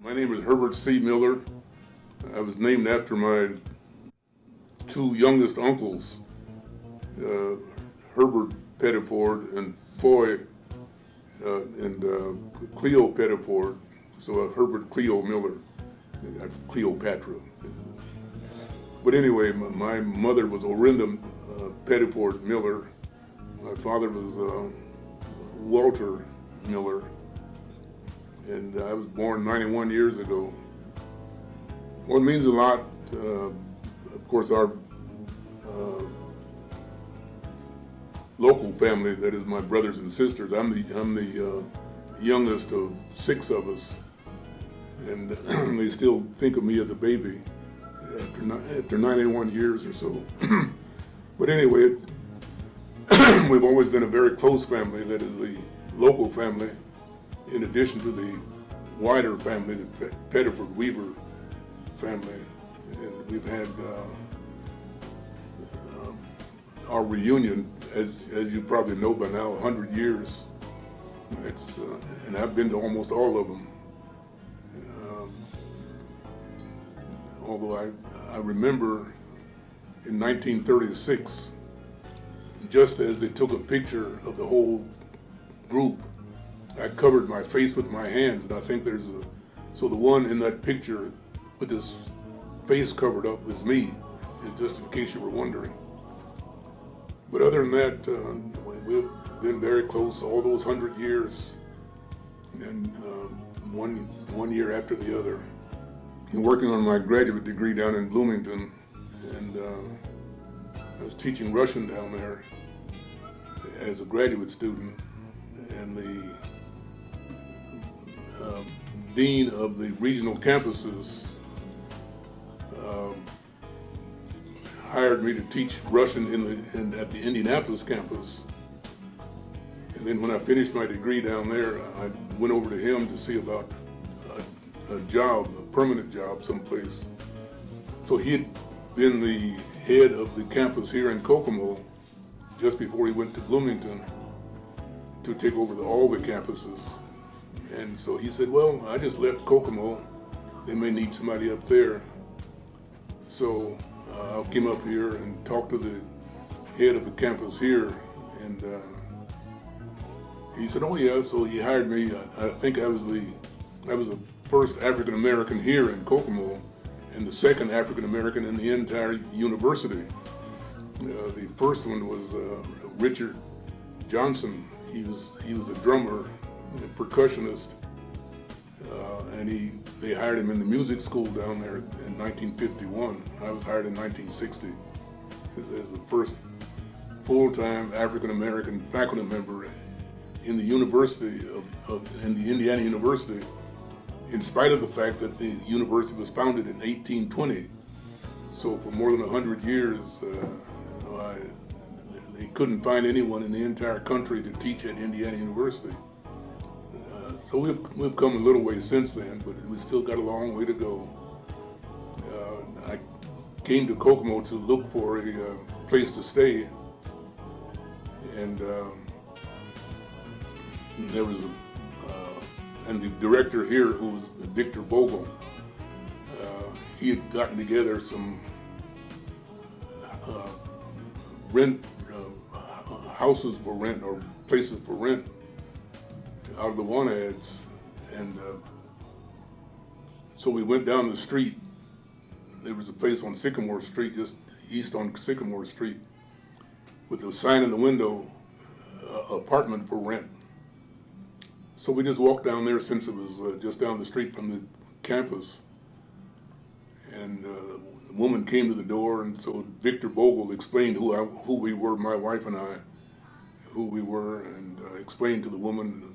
My name is Herbert C. Miller. I was named after my two youngest uncles, Herbert Pettiford and Foy and Cleo Pettiford, so Herbert Cleo Miller, Cleopatra. But anyway, my mother was Orinda Pettiford Miller. My father was Walter Miller, and I was born 91 years ago. Well, it means a lot. Of course, our local family, that is my brothers and sisters. I'm the youngest of six of us, and they still think of me as a baby after 91 years or so. But anyway, we've always been a very close family. That is the local family, in addition to the wider family, the Pettiford Weaver family. And we've had our reunion, as you probably know by now, 100 years. It's and I've been to almost all of them. Although I remember in 1936, just as they took a picture of the whole group, I covered my face with my hands, and I think so the one in that picture with his face covered up was me, just in case you were wondering. But other than that, we've been very close all those 100 years, and one year after the other. I'm working on my graduate degree down in Bloomington, and I was teaching Russian down there as a graduate student, and the dean of the regional campuses hired me to teach Russian at the Indianapolis campus. And then when I finished my degree down there, I went over to him to see about a job, a permanent job someplace. So he had been the head of the campus here in Kokomo just before he went to Bloomington to take over all the campuses. And so he said, well, I just left Kokomo. They may need somebody up there. So I came up here and talked to the head of the campus here, and he said, oh yeah, so he hired me. I think I was the first African American here in Kokomo, and the second African American in the entire university. The first one was Richard Johnson. He was a drummer, a percussionist, and they hired him in the music school down there in 1951. I was hired in 1960 as the first full-time African American faculty member in the University in the Indiana University, in spite of the fact that the university was founded in 1820. So for more than 100 years, they couldn't find anyone in the entire country to teach at Indiana University. So we've come a little way since then, but we still got a long way to go. I came to Kokomo to look for a place to stay, and there was and the director here, who was Victor Bogle, he had gotten together some houses for rent, or places for rent, out of the want ads, and so we went down the street. There was a place on Sycamore Street, just east on Sycamore Street, with a sign in the window, apartment for rent. So we just walked down there, since it was just down the street from the campus, and the woman came to the door, and so Victor Bogle explained who we were, my wife and I, who we were, and explained to the woman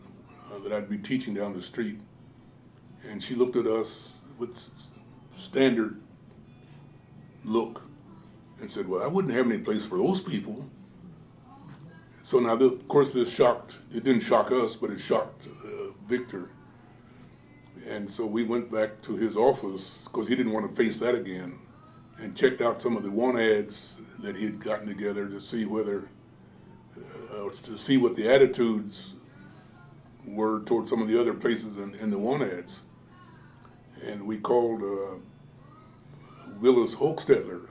that I'd be teaching down the street. And she looked at us with standard look and said, well, I wouldn't have any place for those people. So now, of course, it didn't shock us, but it shocked Victor. And so we went back to his office, because he didn't want to face that again, and checked out some of the want ads that he had gotten together to see what the attitudes were toward some of the other places in the want ads. and we called Willis Hochstetler,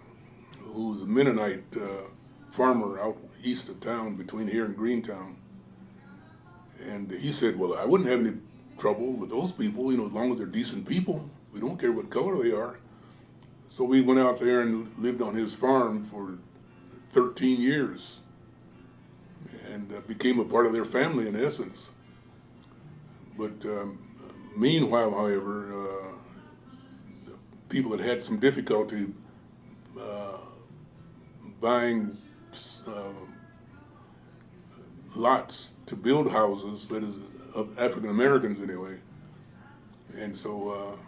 who's a Mennonite farmer out east of town, between here and Greentown. And he said, well, I wouldn't have any trouble with those people, as long as they're decent people. We don't care what color they are. So we went out there and lived on his farm for 13 years and became a part of their family in essence. But meanwhile, however, people had some difficulty buying lots to build houses, that is, of African Americans anyway. And so,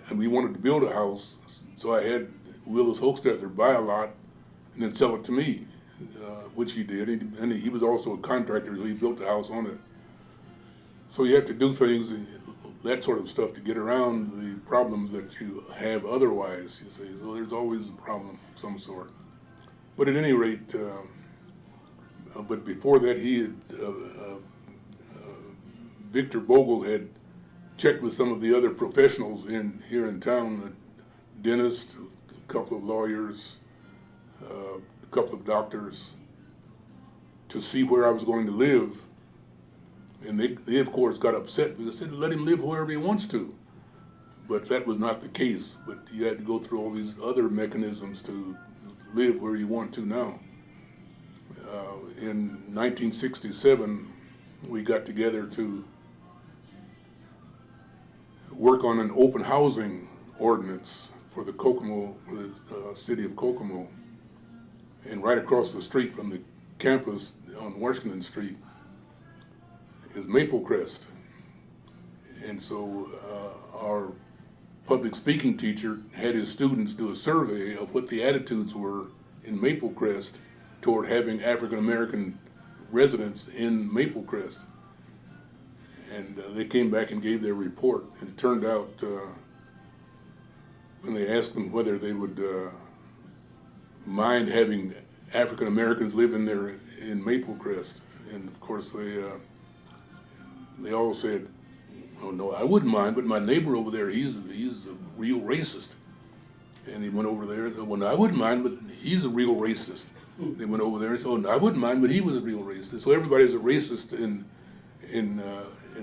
and we wanted to build a house, so I had Willis Hochstetler buy a lot and then sell it to me, which he did. And he was also a contractor, so he built the house on it. So you have to do things, that sort of stuff, to get around the problems that you have otherwise, you see. So there's always a problem of some sort. But at any rate, but before that, he had, Victor Bogle had checked with some of the other professionals here in town, a dentist, a couple of lawyers, a couple of doctors, to see where I was going to live. And they of course got upset because they said, let him live wherever he wants to. But that was not the case. But you had to go through all these other mechanisms to live where you want to now. In 1967, we got together to work on an open housing ordinance for the Kokomo, for the city of Kokomo. And right across the street from the campus on Washington Street is Maple Crest. And so our public speaking teacher had his students do a survey of what the attitudes were in Maple Crest toward having African American residents in Maple Crest. And they came back and gave their report. And it turned out, when they asked them whether they would mind having African Americans live in Maple Crest, and of course they all said, oh no, I wouldn't mind, but my neighbor over there, he's a real racist. And he went over there and said, well, no, I wouldn't mind, but he's a real racist. They went over there and said, oh, no, I wouldn't mind, but he was a real racist. So everybody's a racist in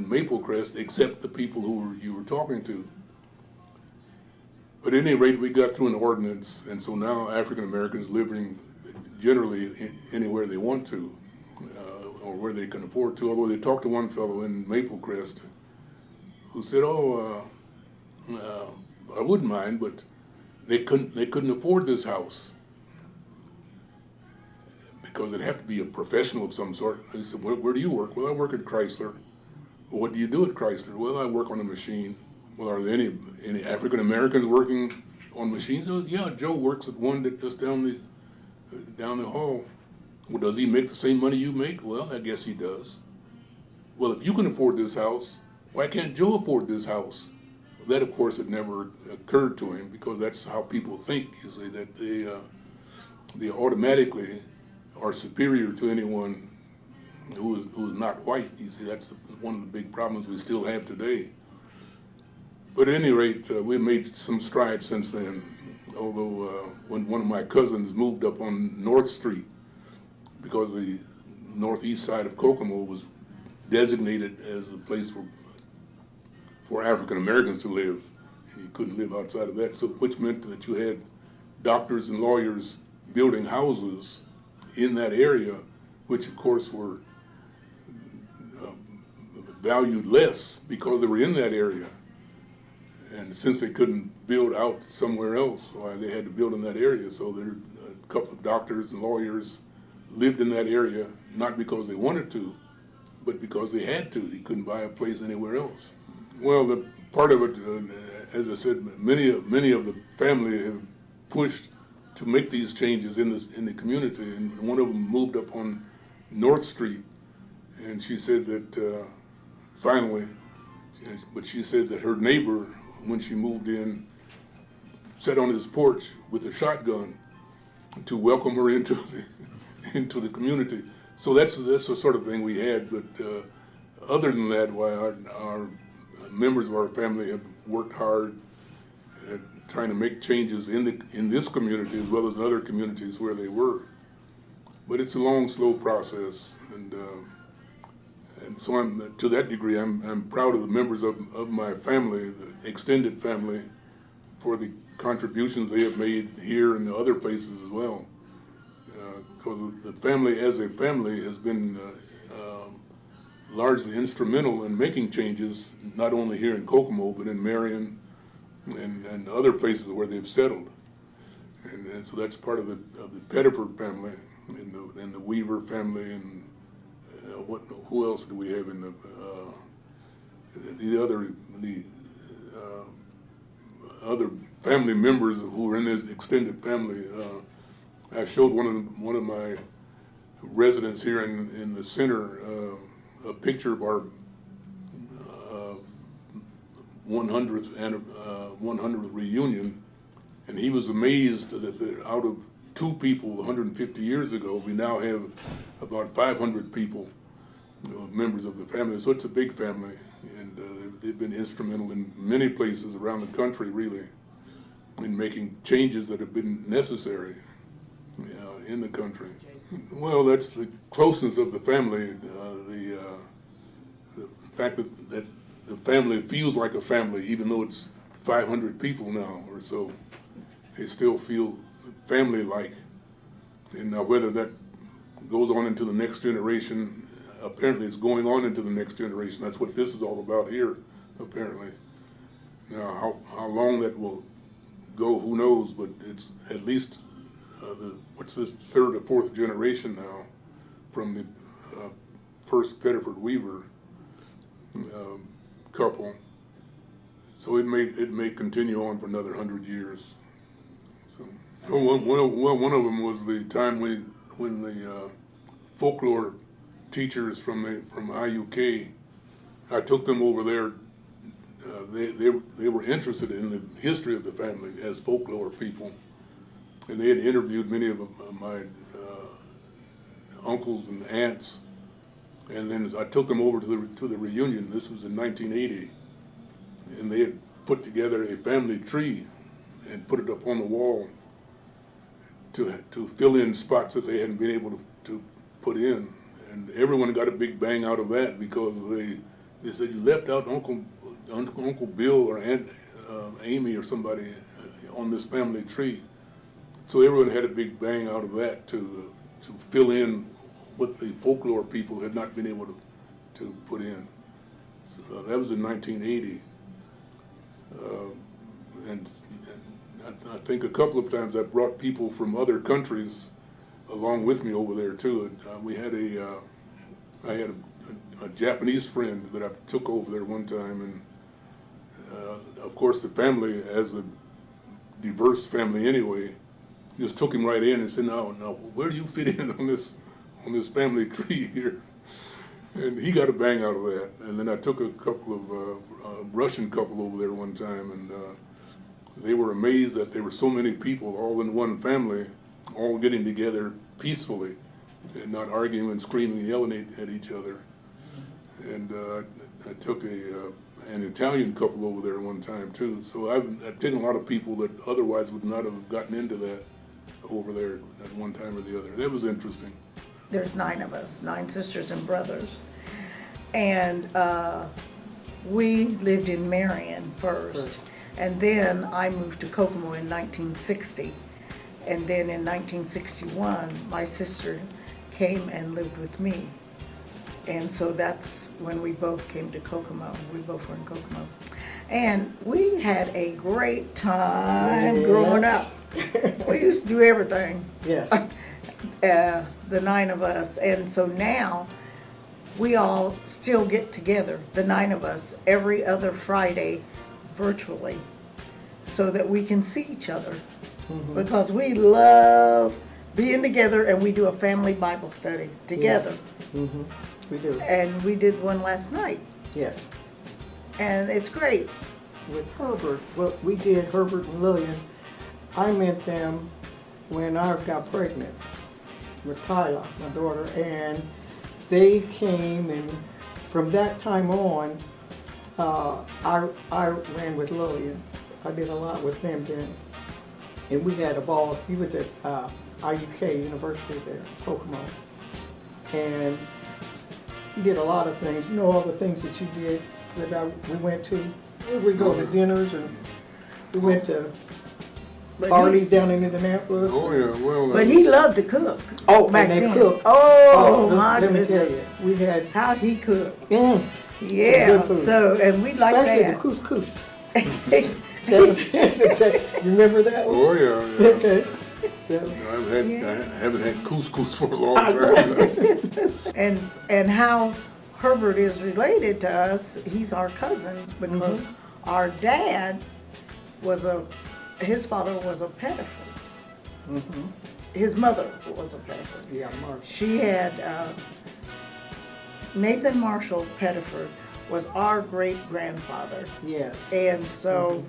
Maple Crest except the people who you were talking to. But at any rate, we got through an ordinance, and so now African Americans living generally anywhere they want to, or where they can afford to. Although they talked to one fellow in Maple Crest who said, oh, I wouldn't mind, but they couldn't afford this house because it'd have to be a professional of some sort. And he said, where do you work? Well, I work at Chrysler. Well, what do you do at Chrysler? Well, I work on a machine. Well, are there any African Americans working on machines? Oh, yeah, Joe works at one that just down the hall. Well, does he make the same money you make? Well, I guess he does. Well, if you can afford this house, why can't Joe afford this house? That, of course, had never occurred to him, because that's how people think, you see, that they automatically are superior to anyone who is not white. You see, that's one of the big problems we still have today. But at any rate, we've made some strides since then, although when one of my cousins moved up on North Street, because the northeast side of Kokomo was designated as a place for African Americans to live, and you couldn't live outside of that, so which meant that you had doctors and lawyers building houses in that area, which of course were valued less because they were in that area. And since they couldn't build out somewhere else, why they had to build in that area. So there a couple of doctors and lawyers lived in that area, not because they wanted to, but because they had to. They couldn't buy a place anywhere else. Well, the part of it, as I said, many of the family have pushed to make these changes in the community, and one of them moved up on North Street, and she said that finally, but she said that her neighbor, when she moved in, sat on his porch with a shotgun to welcome her into the community. So that's the sort of thing we had. But other than that, why our members of our family have worked hard trying to make changes in this community as well as other communities where they were. But it's a long, slow process, and so to that degree, I'm proud of the members of my family, the extended family, for the contributions they have made here and the other places as well. Because the family as a family has been largely instrumental in making changes, not only here in Kokomo, but in Marion and other places where they've settled. And so that's part of the Pettiford family and the Weaver family, and who else do we have in the other family members who are in this extended family. I showed one of my residents here in the center a picture of our 100th reunion, and he was amazed that out of 2 people 150 years ago, we now have about 500 people, members of the family. So it's a big family, and they've been instrumental in many places around the country, really, in making changes that have been necessary in the country. Well, that's the closeness of the family, the fact that the family feels like a family, even though it's 500 people now or so. They still feel family-like. And now whether that goes on into the next generation, apparently it's going on into the next generation. That's what this is all about here, apparently. Now, how long that will go, who knows, but it's at least, what's this, 3rd or 4th generation now from the first Pettiford Weaver couple. So it may continue on for another 100 years. So, one of them was the time when the folklore teachers from IUK, I took them over there. They were interested in the history of the family as folklore people, and they had interviewed many of my uncles and aunts. And then I took them over to the reunion. This was in 1980, and they had put together a family tree and put it up on the wall to fill in spots that they hadn't been able to put in. And everyone got a big bang out of that, because they said, you left out Uncle Bill or Aunt Amy or somebody on this family tree. So everyone had a big bang out of that to fill in what the folklore people had not been able to put in. So that was in 1980. And I think a couple of times I brought people from other countries along with me over there too. I had a Japanese friend that I took over there one time, and of course the family, as a diverse family anyway, just took him right in and said, now, where do you fit in on this family tree here? And he got a bang out of that. And then I took a couple of Russian couple over there one time, and they were amazed that there were so many people all in one family, all getting together peacefully and not arguing and screaming and yelling at each other. And I took an Italian couple over there one time too. So I've taken a lot of people that otherwise would not have gotten into that over there at one time or the other. That was interesting. There's 9 of us, 9 sisters and brothers. And we lived in Marion first. And then I moved to Kokomo in 1960. And then in 1961, my sister came and lived with me. And so that's when we both came to Kokomo. We both were in Kokomo. And we had a great time growing up. We used to do everything. Yes. The 9 of us. And so now we all still get together, the 9 of us, every other Friday virtually, so that we can see each other. Mm-hmm. Because we love being together, and we do a family Bible study together. Yes. Mm-hmm. We do. And we did one last night. Yes. And it's great. With Herbert, what we did, Herbert and Lillian, I met them when I got pregnant with Tyler, my daughter, and they came, and from that time on, I ran with Lillian. I did a lot with them then. And we had a ball. He was at IUK University there, Kokomo. And he did a lot of things. You know all the things that you did that we went to? We go to dinners and we went to parties down in Indianapolis. Oh, yeah, well. But he loved to cook. Oh, back and they then. cooked. Oh, my let me tell you, goodness. we had How he cooked. some Yeah, good food. so, and we like Especially that. the couscous. You remember that? Oh, yeah, yeah. Okay. Yeah. I haven't had couscous for a long time. And how Herbert is related to us, he's our cousin because our dad his father was a Pettiford. His mother was a Pettiford. Yeah, Mark. She had, Nathan Marshall Pettiford was our great-grandfather. Yes. And so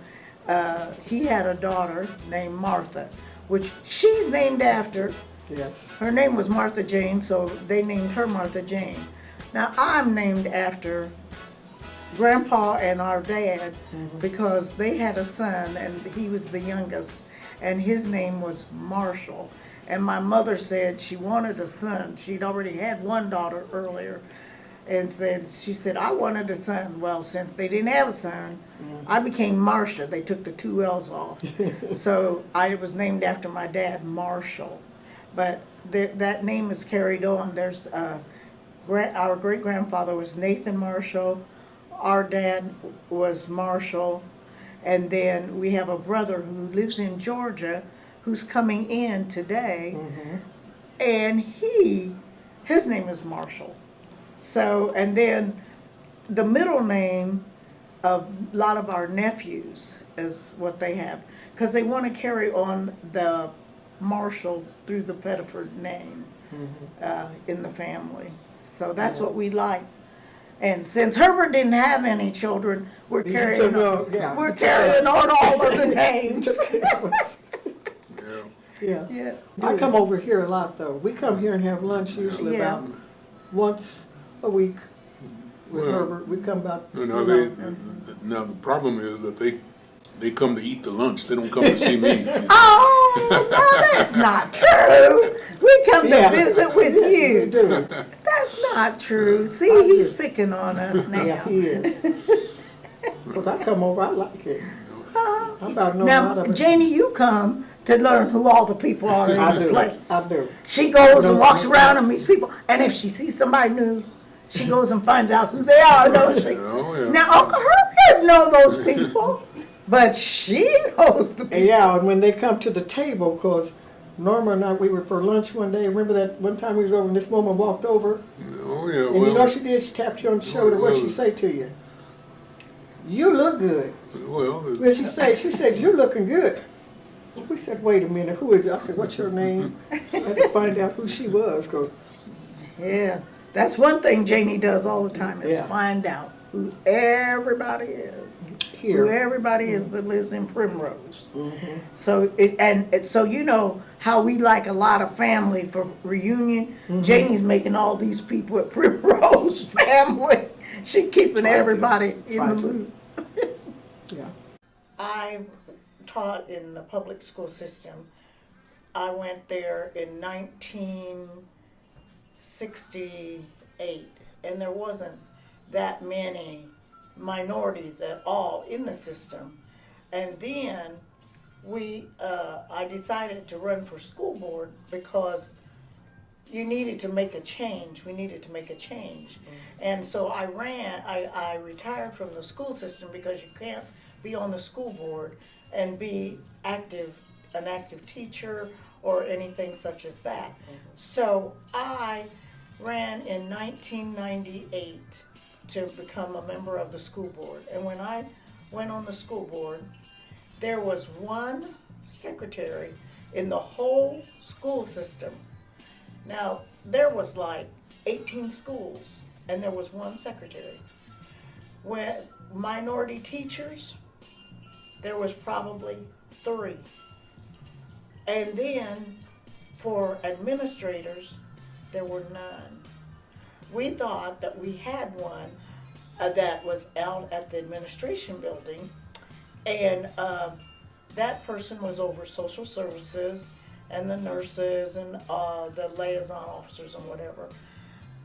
he had a daughter named Martha, which she's named after. Yes. Her name was Martha Jane, so they named her Martha Jane. Now I'm named after Grandpa and our dad because they had a son and he was the youngest and his name was Marshall. And my mother said she wanted a son. She'd already had one daughter earlier. And she said, I wanted a son. Well, since they didn't have a son, I became Marcia. They took the 2 L's off. So I was named after my dad, Marshall. But that name is carried on. There's our great-grandfather was Nathan Marshall. Our dad was Marshall. And then we have a brother who lives in Georgia who's coming in today. And his name is Marshall. So, and then the middle name of a lot of our nephews is what they have, because they want to carry on the Marshall through the Pettiford name in the family. So that's what we like. And since Herbert didn't have any children, we're carrying on all of the names. Yeah. Yeah. I come over here a lot though. We come here and have lunch usually Yeah. about once a week with Well, Herbert. We come about. Now, now the problem is that they come to eat the lunch. They don't come to see me. Oh, no, that's not true. We come Yeah. to visit with We you. do. That's not true. See, he's picking on us now. Yeah, he is. Because I come over, I like it. I about know a lot Now, of it. Janie, you come to learn who all the people are in I the do. place. I do. She goes and walks around and meets people, and if she sees somebody new, she goes and finds out who they are, don't she? Oh, yeah. Now, Uncle Herb doesn't know those people, but she knows the people. Yeah, and when they come to the table, because Norma and I, we were for lunch one day. Remember that one time we was over and this woman walked over? Oh, yeah. And you know what she did? She tapped you on the shoulder. What did she say to you? You look good. Well, What she said? She said, you're looking good. We said, wait a minute, who is it? I said, what's your name? I had to find out who she was. Cause Yeah, that's one thing Janie does all the time is Yeah. find out who everybody is. here. Who everybody is that lives in Primrose. So so you know how we like a lot of family for reunion. Janie's making all these people at Primrose family. She keeping Try to. everybody in Try the to. loop. Yeah. I taught in the public school system. I went there in 1968, and there wasn't that many minorities at all in the system. And then I decided to run for school board because you needed to make a change. We needed to make a change. And so I retired from the school system because you can't be on the school board and be an active teacher or anything such as that. So I ran in 1998 to become a member of the school board. And when I went on the school board, there was one secretary in the whole school system. Now, there was like 18 schools, and there was one secretary. When minority teachers, there was probably 3. And then for administrators, there were none. We thought that we had one that was out at the administration building, And that person was over social services and the nurses and the liaison officers and whatever.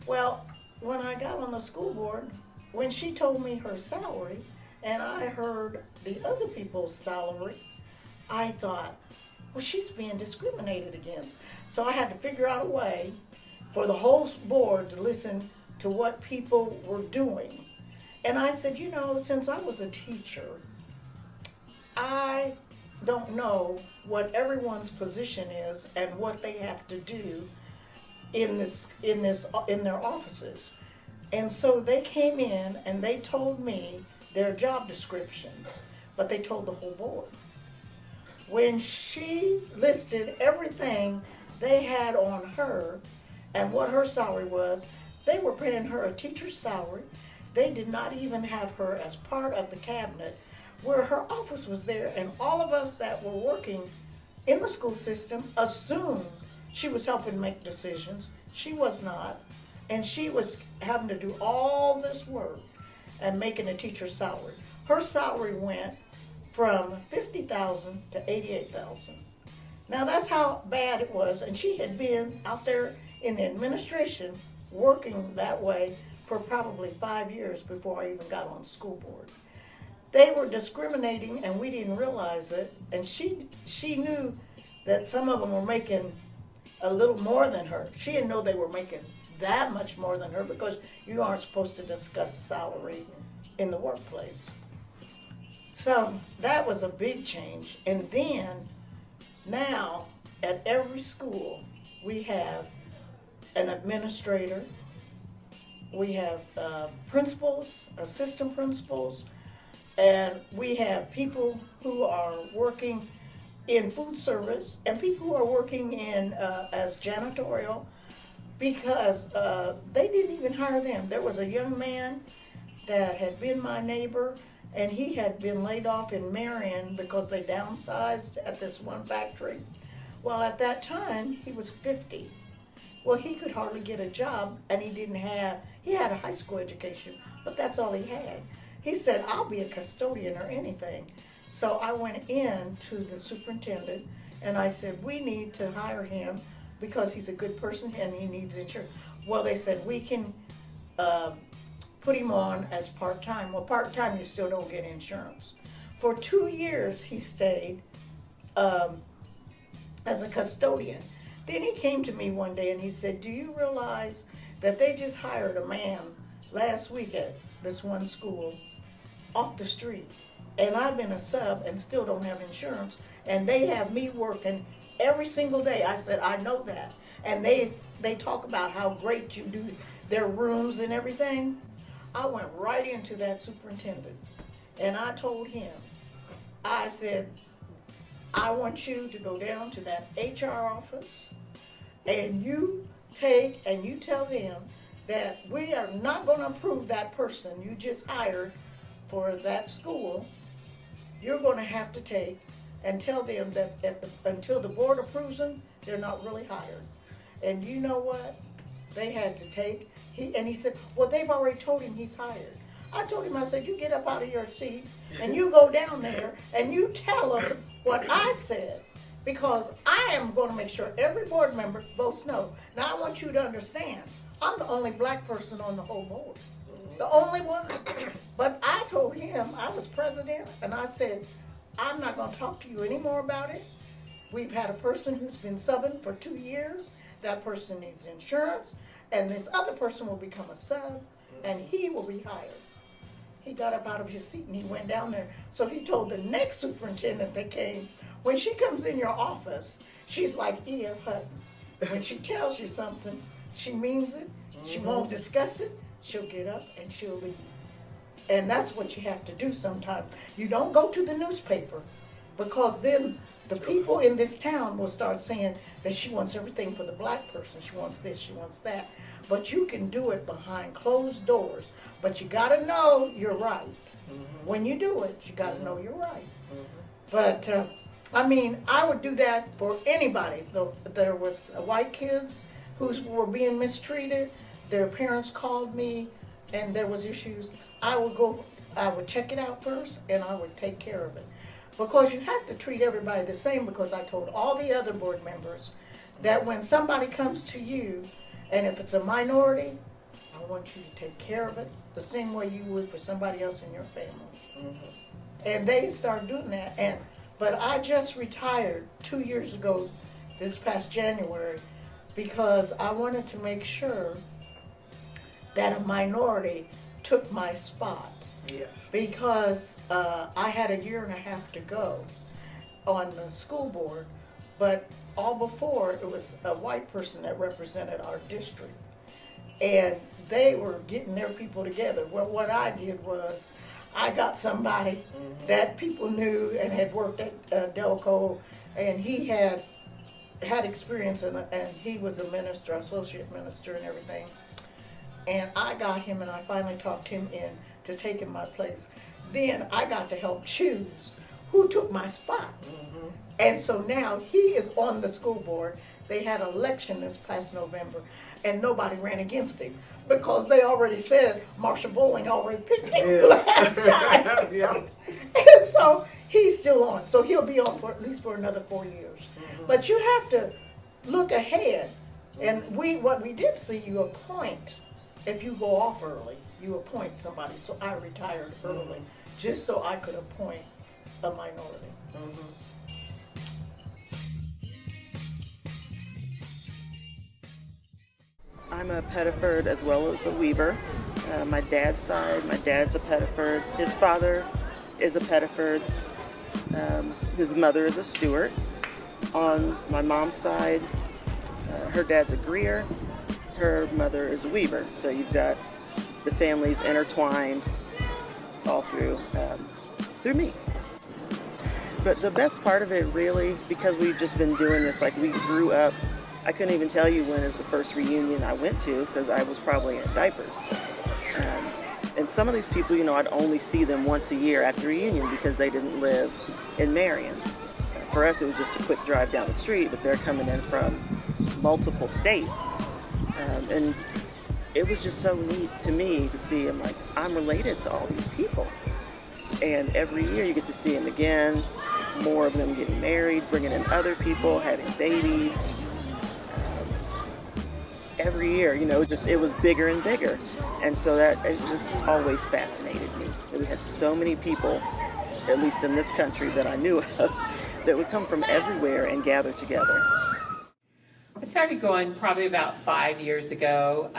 Well, when I got on the school board, when she told me her salary and I heard the other people's salary, I thought, well, she's being discriminated against. So I had to figure out a way for the whole board to listen to what people were doing. And I said, you know, since I was a teacher, I don't know what everyone's position is and what they have to do in their offices. And so they came in and they told me their job descriptions, but they told the whole board. When she listed everything they had on her and what her salary was, they were paying her a teacher's salary. They did not even have her as part of the cabinet, where her office was there, and all of us that were working in the school system assumed she was helping make decisions. She was not, and she was having to do all this work and making a teacher's salary. Her salary went from $50,000 to $88,000. Now that's how bad it was, and she had been out there in the administration working that way for probably 5 years before I even got on school board. They were discriminating and we didn't realize it, and she knew that some of them were making a little more than her. She didn't know they were making that much more than her, because you aren't supposed to discuss salary in the workplace. So that was a big change. And then now at every school we have an administrator, we have principals, assistant principals, and we have people who are working in food service and people who are working in as janitorial, because they didn't even hire them. There was a young man that had been my neighbor, and he had been laid off in Marion because they downsized at this one factory. Well, at that time, he was 50. Well, he could hardly get a job, and he had a high school education, but that's all he had. He said, I'll be a custodian or anything. So I went in to the superintendent, and I said, we need to hire him because he's a good person and he needs insurance. Well, they said, we can put him on as part-time. Well, part-time, you still don't get insurance. For 2 years, he stayed as a custodian. Then he came to me one day and he said, do you realize that they just hired a man last week at this one school off the street, and I've been a sub and still don't have insurance, and they have me working every single day. I said, I know that. And they talk about how great you do their rooms and everything. I went right into that superintendent and I told him, I said, I want you to go down to that HR office and you tell them that we are not going to approve that person you just hired for that school. You're going to have to take and tell them that until the board approves them, they're not really hired. And you know what? They had to take, he said, well, they've already told him he's hired. I told him, I said, you get up out of your seat and you go down there and you tell them what I said, because I am going to make sure every board member votes no. Now I want you to understand, I'm the only black person on the whole board. The only one. But I told him, I was president, and I said, I'm not going to talk to you anymore about it. We've had a person who's been subbing for 2 years. That person needs insurance, and this other person will become a sub, and he will be hired. He got up out of his seat and he went down there. So he told the next superintendent that came, when she comes in your office, she's like E.F. Hutton. When she tells you something, she means it. She won't discuss it. She'll get up and she'll leave. And that's what you have to do sometimes. You don't go to the newspaper, because then the people in this town will start saying that she wants everything for the black person. She wants this, she wants that. But you can do it behind closed doors. But you got to know you're right. When you do it, you got to know you're right. But, I mean, I would do that for anybody. There was white kids who were being mistreated. Their parents called me and there was issues. I would check it out first and I would take care of it. because you have to treat everybody the same, because I told all the other board members that when somebody comes to you, and if it's a minority, I want you to take care of it the same way you would for somebody else in your family. And they started doing that. But I just retired 2 years ago, this past January, because I wanted to make sure that a minority took my spot. Yes. Because I had a year and a half to go on the school board, but all before it was a white person that represented our district. And they were getting their people together. Well, what I did was I got somebody that people knew and had worked at Delco, and he had experience, and he was a minister, associate minister and everything. And I got him, and I finally talked him in to taking my place. Then I got to help choose who took my spot. And so now he is on the school board. They had an election this past November, and nobody ran against him because they already said Marsha Bowling already picked him last time. Yeah. And so he's still on. So he'll be on for at least for another 4 years. But you have to look ahead. And what we did see, you appoint, if you go off early, you appoint somebody. So I retired early just so I could appoint a minority. I'm a Pettiford as well as a Weaver. My dad's side, my dad's a Pettiford. His father is a Pettiford. His mother is a Stewart. On my mom's side, her dad's a Greer. Her mother is a Weaver. So you've got the families intertwined all through me. But the best part of it really, because we've just been doing this, like we grew up, I couldn't even tell you when is the first reunion I went to because I was probably in diapers. And some of these people, you know, I'd only see them once a year at the reunion because they didn't live in Marion. For us, it was just a quick drive down the street, but they're coming in from multiple states. And it was just so neat to me to see, I'm like, I'm related to all these people. And every year you get to see them again, more of them getting married, bringing in other people, having babies. Every year, you know, it was bigger and bigger. And so that it just always fascinated me. That we had so many people, at least in this country that I knew of, that would come from everywhere and gather together. I started going probably about 5 years ago,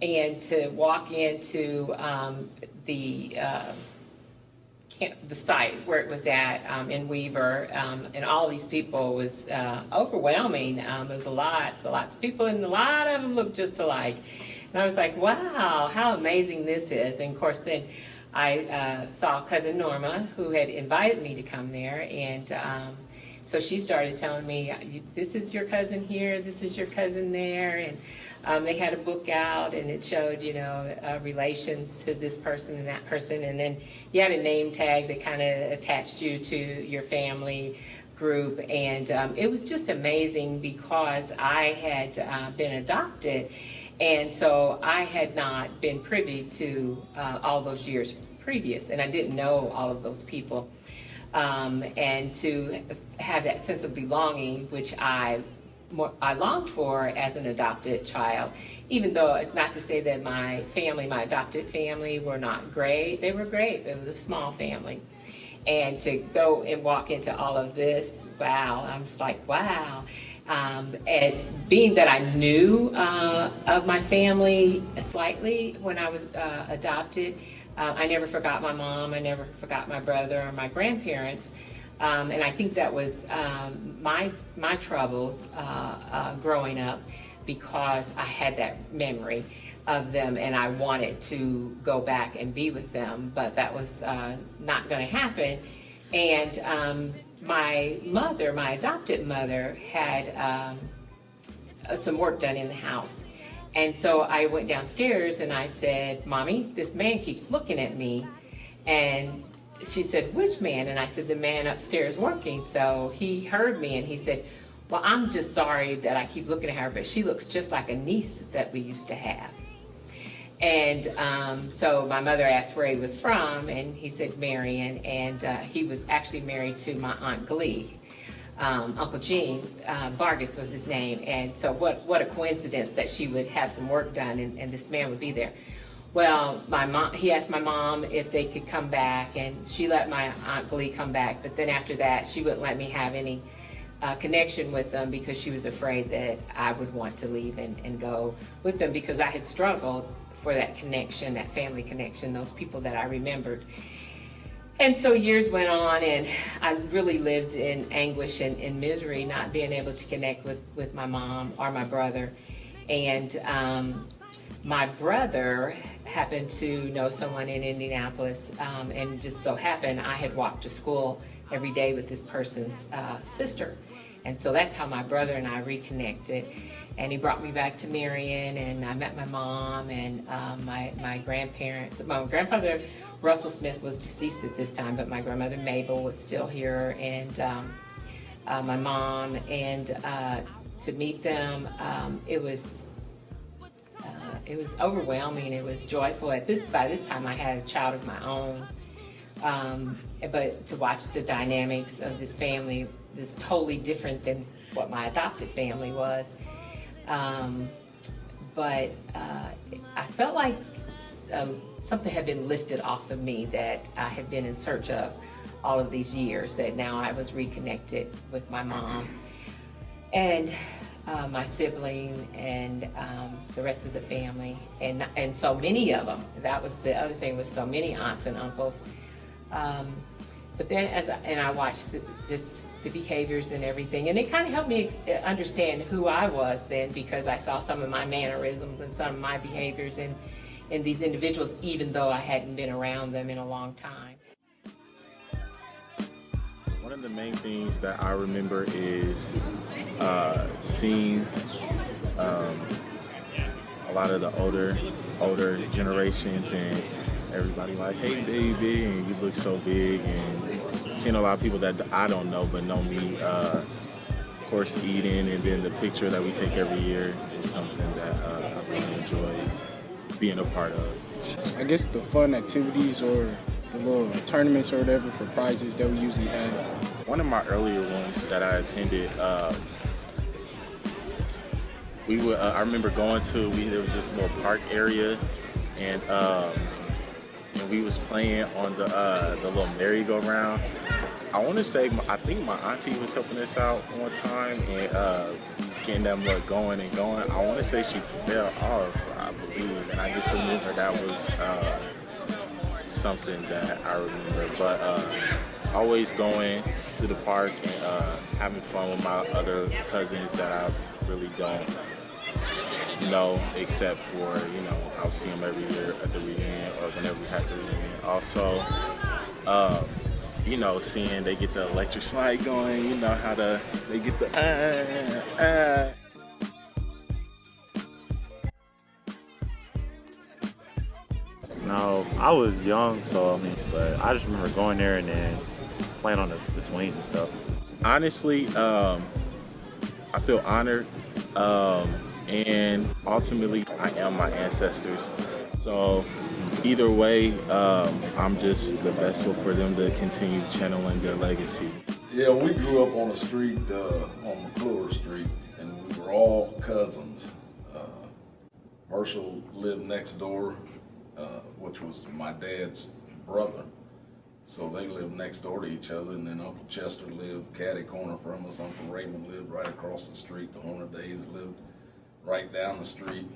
and to walk into the site where it was at in Weaver, and all these people was overwhelming. There's lots of people, and a lot of them looked just alike. And I was like, wow, how amazing this is. And of course, then I saw cousin Norma, who had invited me to come there, and so she started telling me, this is your cousin here, this is your cousin there, and they had a book out, and it showed, you know, relations to this person and that person, and then you had a name tag that kind of attached you to your family group, and it was just amazing because I had been adopted, and so I had not been privy to all those years previous, and I didn't know all of those people, and to have that sense of belonging, which I longed for as an adopted child, even though it's not to say that my adopted family were not great. They were great. It was a small family. And to go and walk into all of this, wow, I'm just like, wow. And being that I knew of my family slightly when I was adopted, I never forgot my mom, I never forgot my brother or my grandparents. And I think that was my troubles growing up, because I had that memory of them and I wanted to go back and be with them, but that was not going to happen. And my mother, my adopted mother, had some work done in the house. And so I went downstairs and I said, Mommy, this man keeps looking at me. And she said, which man? And I said, the man upstairs working. So he heard me and he said, well, I'm just sorry that I keep looking at her, but she looks just like a niece that we used to have. And so my mother asked where he was from, and he said Marion, and he was actually married to my Aunt Leigh. Uncle Gene, Vargas was his name, and so what a coincidence that she would have some work done and this man would be there. Well, he asked my mom if they could come back, and she let my Aunt Leigh come back, but then after that, she wouldn't let me have any connection with them because she was afraid that I would want to leave and go with them because I had struggled for that connection, that family connection, those people that I remembered. And so years went on, and I really lived in anguish and in misery, not being able to connect with my mom or my brother. And my brother happened to know someone in Indianapolis, and just so happened I had walked to school every day with this person's sister. And so that's how my brother and I reconnected. And he brought me back to Marion, and I met my mom and my grandparents. My grandfather, Russell Smith, was deceased at this time, but my grandmother Mabel was still here, and my mom. And to meet them, it was overwhelming. It was joyful. By this time, I had a child of my own. But to watch the dynamics of this family is totally different than what my adopted family was. But I felt like something had been lifted off of me that I had been in search of all of these years, that now I was reconnected with my mom and my sibling and the rest of the family, and so many of them. That was the other thing, was so many aunts and uncles. But then I watched just the behaviors and everything, and it kind of helped me understand who I was then, because I saw some of my mannerisms and some of my behaviors in these individuals, even though I hadn't been around them in a long time. One of the main things that I remember is seeing a lot of the older generations, and everybody like, hey baby, and you look so big, and seeing a lot of people that I don't know but know me, of course eating, and then the picture that we take every year is something that I really enjoy being a part of. I guess the fun activities or the little tournaments or whatever for prizes that we usually have. One of my earlier ones that I attended, I remember going to, there was this little park area, and we was playing on the little merry-go-round. I want to say, I think my auntie was helping us out one time, and we was getting that mug going and going. I want to say she fell off, I believe, and I just remember that was something that I remember. But always going to the park and having fun with my other cousins that I really don't know, except for, I'll see them every year at the reunion or whenever we have the reunion. Also, seeing they get the electric slide going, how they get the No, I was young, but I just remember going there and then playing on the swings and stuff. Honestly, I feel honored, and ultimately I am my ancestors. So either way, I'm just the vessel for them to continue channeling their legacy. Yeah, we grew up on a street, on McClure Street, and we were all cousins. Herschel lived next door, which was my dad's brother. So they lived next door to each other, and then Uncle Chester lived catty corner from us. Uncle Raymond lived right across the street. The Hornadays lived right down the street.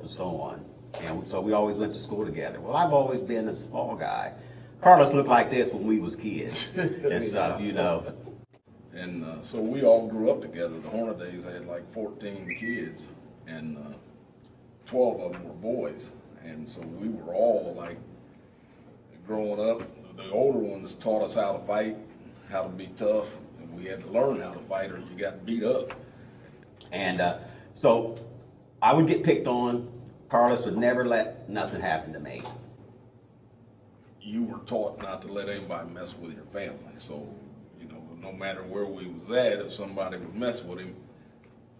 And so on. And so we always went to school together. Well, I've always been a small guy. Carlos looked like this when we was kids and stuff, And so we all grew up together. The Hornadays had like 14 kids, and 12 of them were boys. And so we were all like, growing up, the older ones taught us how to fight, how to be tough, and we had to learn how to fight or you got beat up. And so I would get picked on. Carlos would never let nothing happen to me. You were taught not to let anybody mess with your family. So, no matter where we was at, if somebody would mess with him,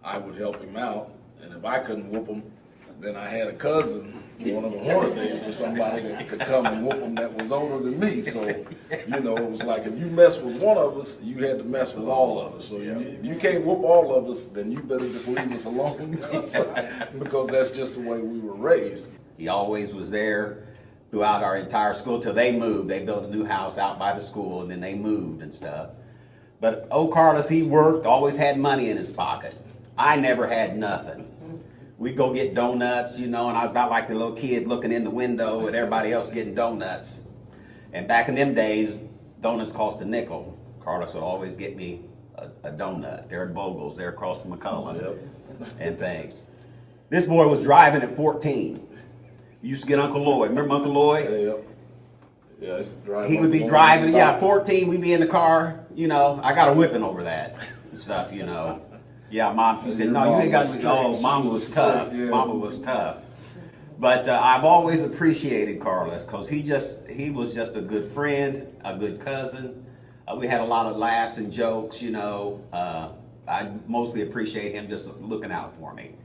I would help him out. And if I couldn't whoop him, then I had a cousin, one of the Hornet days, or somebody that could come and whoop them that was older than me. So, you know, it was like if you mess with one of us, you had to mess with all of us. So if you can't whoop all of us, then you better just leave us alone because that's just the way we were raised. He always was there throughout our entire school till they moved. They built a new house out by the school and then they moved and stuff. But old Carlos, he worked, always had money in his pocket. I never had nothing. We'd go get donuts, you know, and I was about like the little kid looking in the window at everybody else getting donuts. And back in them days, donuts cost a nickel. Carlos would always get me a donut. They're at Bogle's, they're across from McCullough and things. This boy was driving at 14. We used to get Uncle Lloyd. Remember Uncle Lloyd? Yeah, I used to drive. He would be driving, 14, we'd be in the car, you know. I got a whipping over that and stuff, you know. Yeah, Mom, she said, no, you ain't got to, oh, Mama was tough. Mama was tough. But I've always appreciated Carlos because he was just a good friend, a good cousin. We had a lot of laughs and jokes, you know. I mostly appreciate him just looking out for me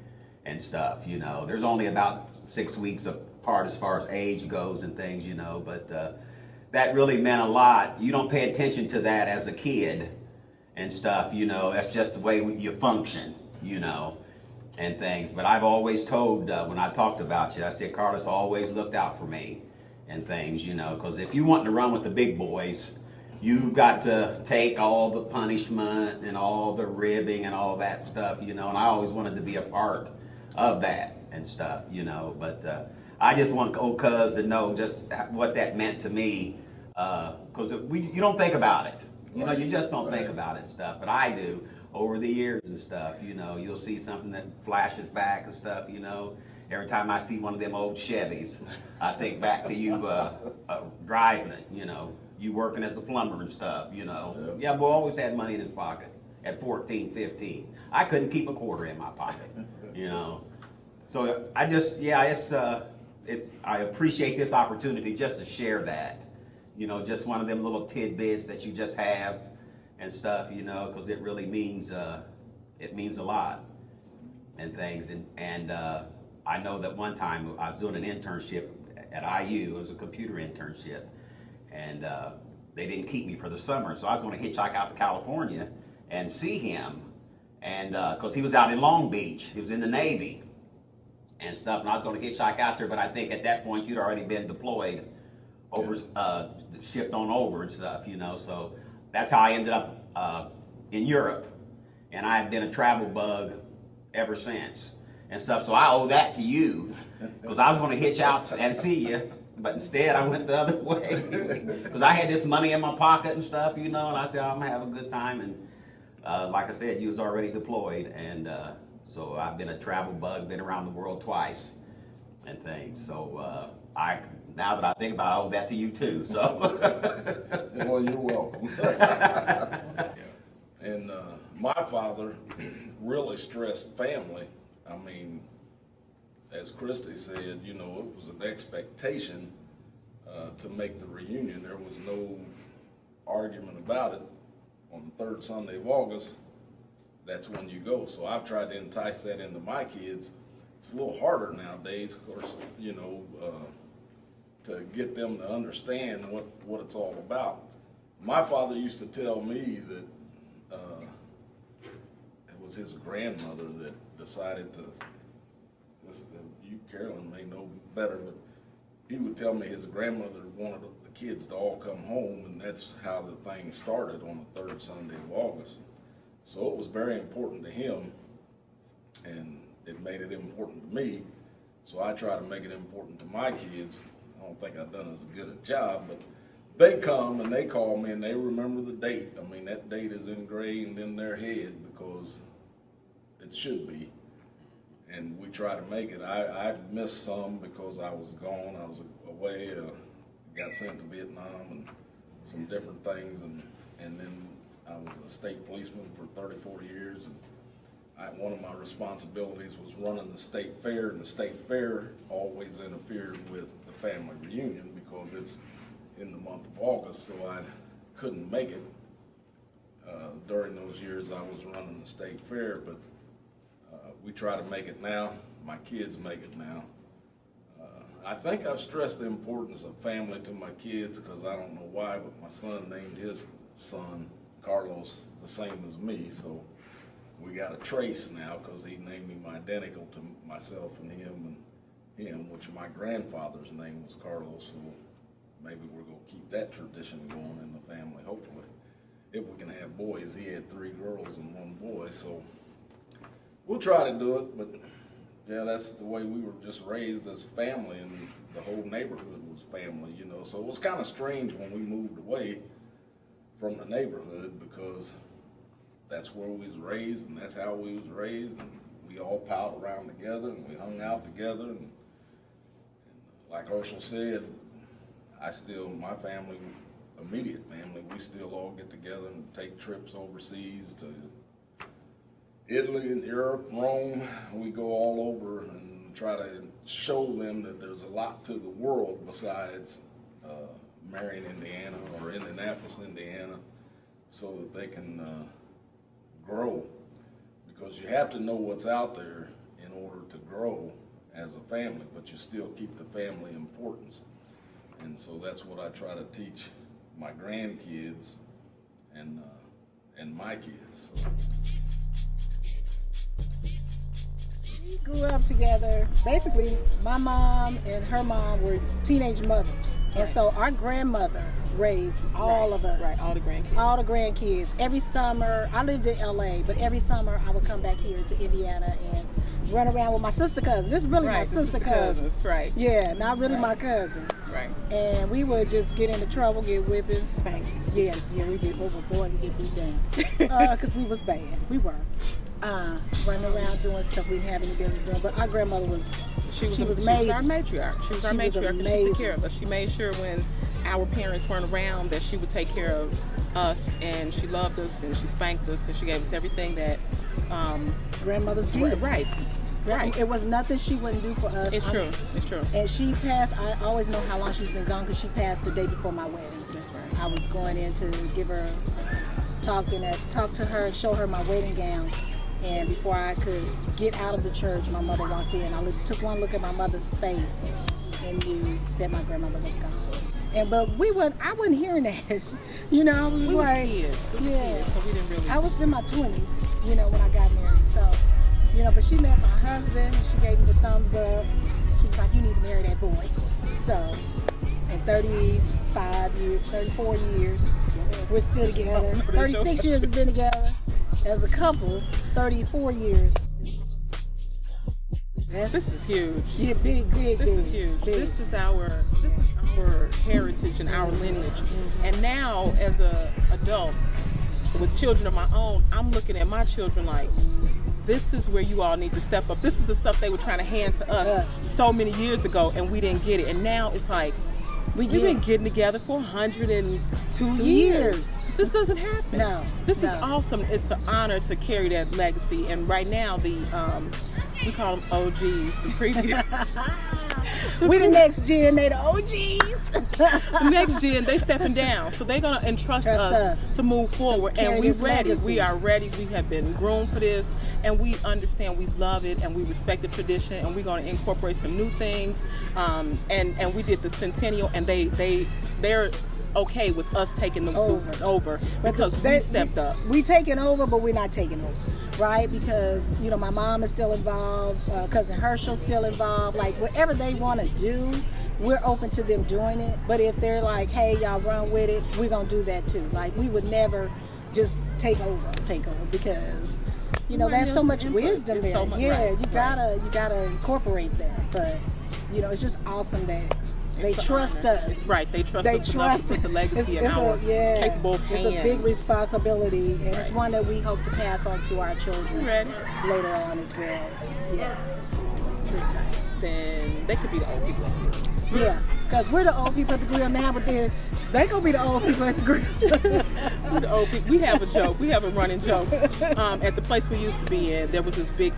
and stuff, you know. There's only about 6 weeks apart as far as age goes and things, you know, but that really meant a lot. You don't pay attention to that as a kid and stuff, you know. That's just the way you function, you know, and things. But I've always told, when I talked about you, I said, Carlos always looked out for me and things, you know, because if you want to run with the big boys, you've got to take all the punishment and all the ribbing and all that stuff, you know, and I always wanted to be a part of that and stuff, you know, but I just want old cuz to know just what that meant to me, because you don't think about it. You know, you just don't think about it and stuff, but I do over the years and stuff, you know. You'll see something that flashes back and stuff, you know. Every time I see one of them old Chevys, I think back to you driving it, you know. You working as a plumber and stuff, you know. Yeah, boy always had money in his pocket at 14, 15. I couldn't keep a quarter in my pocket, you know. So I just, I appreciate this opportunity just to share that. You know, just one of them little tidbits that you just have and stuff, you know, because it really means, it means a lot and things. And I know that one time I was doing an internship at IU. It was a computer internship. And they didn't keep me for the summer. So I was going to hitchhike out to California and see him. And because he was out in Long Beach. He was in the Navy and stuff. And I was going to hitchhike out there. But I think at that point you'd already been deployed over, shipped on over and stuff, you know. So that's how I ended up in Europe. And I have been a travel bug ever since and stuff. So I owe that to you because I was going to hitch out and see you. But instead, I went the other way because I had this money in my pocket and stuff, you know, and I said, I'm going to have a good time. And like I said, you was already deployed. And so I've been a travel bug, been around the world twice and things. So now that I think about it, I owe that to you too. So, well, you're welcome. And my father really stressed family. I mean, as Christy said, you know, it was an expectation to make the reunion. There was no argument about it. On the third Sunday of August, that's when you go. So I've tried to entice that into my kids. It's a little harder nowadays, of course, you know, to get them to understand what it's all about. My father used to tell me that it was his grandmother that decided to, you, Carolyn, may know better, but he would tell me his grandmother wanted the kids to all come home, and that's how the thing started on the third Sunday of August. So it was very important to him, and it made it important to me. So I try to make it important to my kids. I don't think I've done as good a job, but they come and they call me and they remember the date. I mean, that date is ingrained in their head because it should be. And we try to make it. I've missed some because I was gone. I was away, got sent to Vietnam and some different things. And then I was a state policeman for 34 years. And one of my responsibilities was running the state fair. And the state fair always interfered with the family reunion because it's in the month of August. So I couldn't make it during those years I was running the state fair. But we try to make it now. my kids make it now. I think I've stressed the importance of family to my kids because I don't know why, but my son named his son Carlos the same as me, so we got a trace now because he named him identical to myself and him, which my grandfather's name was Carlos, so maybe we're going to keep that tradition going in the family, hopefully. If we can have boys. He had 3 girls and 1 boy, so we'll try to do it, but yeah, that's the way we were just raised as family, and the whole neighborhood was family, you know. So it was kind of strange when we moved away from the neighborhood because that's where we was raised, and that's how we was raised, and we all piled around together, and we hung out together, and like Herschel said, my family, immediate family, we still all get together and take trips overseas to Italy and Europe, Rome. We go all over and try to show them that there's a lot to the world besides Marion, Indiana, or Indianapolis, Indiana, so that they can grow. Because you have to know what's out there in order to grow as a family, but you still keep the family importance. And so that's what I try to teach my grandkids and my kids. So. We grew up together. Basically, my mom and her mom were teenage mothers. And so our grandmother raised all of us. Right, all the grandkids. All the grandkids. Every summer, I lived in LA, but every summer I would come back here to Indiana and run around with my sister cousin. This is really my sister cousin. Right. Yeah, not really my cousin. Right. And we would just get into trouble, get whippings, spankings. Yes, yeah, we get overboard and get beat down. Because we was bad. We were. Running around doing stuff we didn't have any business doing. But our grandmother was She was amazing. our matriarch. She was our matriarch, and she took care of us. She made sure when our parents weren't around that she would take care of us, and she loved us, and she spanked us, and she gave us everything that grandmothers give. Right. Right. It was nothing she wouldn't do for us. It's true. It's true. And she passed, I always know how long she's been gone because she passed the day before my wedding. That's right. I was going in to give her, talk to her, show her my wedding gown. And before I could get out of the church, my mother walked in. I took one look at my mother's face and knew that my grandmother was gone. But I wasn't hearing that. You know, I was We like, was kids. yeah. So we didn't really. I was in my 20s, you know, when I got married. So, you know, but she met my husband. She gave me the thumbs up. She was like, you need to marry that boy. So, in 34 years, we're still together. 36 years we've been together. As a couple, 34 years. This is huge. Yeah, big. This is huge. Big. This is our heritage and our lineage. And now, as an adult with children of my own, I'm looking at my children like, this is where you all need to step up. This is the stuff they were trying to hand to us so many years ago, and we didn't get it. And now it's like, we've been getting together for 102 years. This doesn't happen. No. This is awesome. It's an honor to carry that legacy. And right now, we call them OGs, the previous. We the next gen, they the OGs. The next gen, they stepping down. So they're going to entrust us to move forward. And we're ready. Legacy. We are ready. We have been groomed for this. And we understand, we love it, and we respect the tradition. And we're going to incorporate some new things. And we did the centennial, and they're okay with us taking them over because we stepped up. We taking over, but we're not taking over, right? Because, you know, my mom is still involved, cousin Herschel's still involved. Like, whatever they want to do, we're open to them doing it. But if they're like, hey, y'all run with it, we're going to do that too. Like, we would never just take over because, you know, there's so much wisdom there. So much, you gotta incorporate that. But, you know, it's just awesome that they trust us. Right, they trust us enough to put the legacy in our capable hands. It's a big responsibility, and it's one that we hope to pass on to our children later on as well. Yeah. Then they could be the old people at the grill. Yeah, because we're the old people at the grill now, but they gonna be the old people at the grill. We're the old people. We have a joke. We have a running joke. At the place we used to be in, there was this big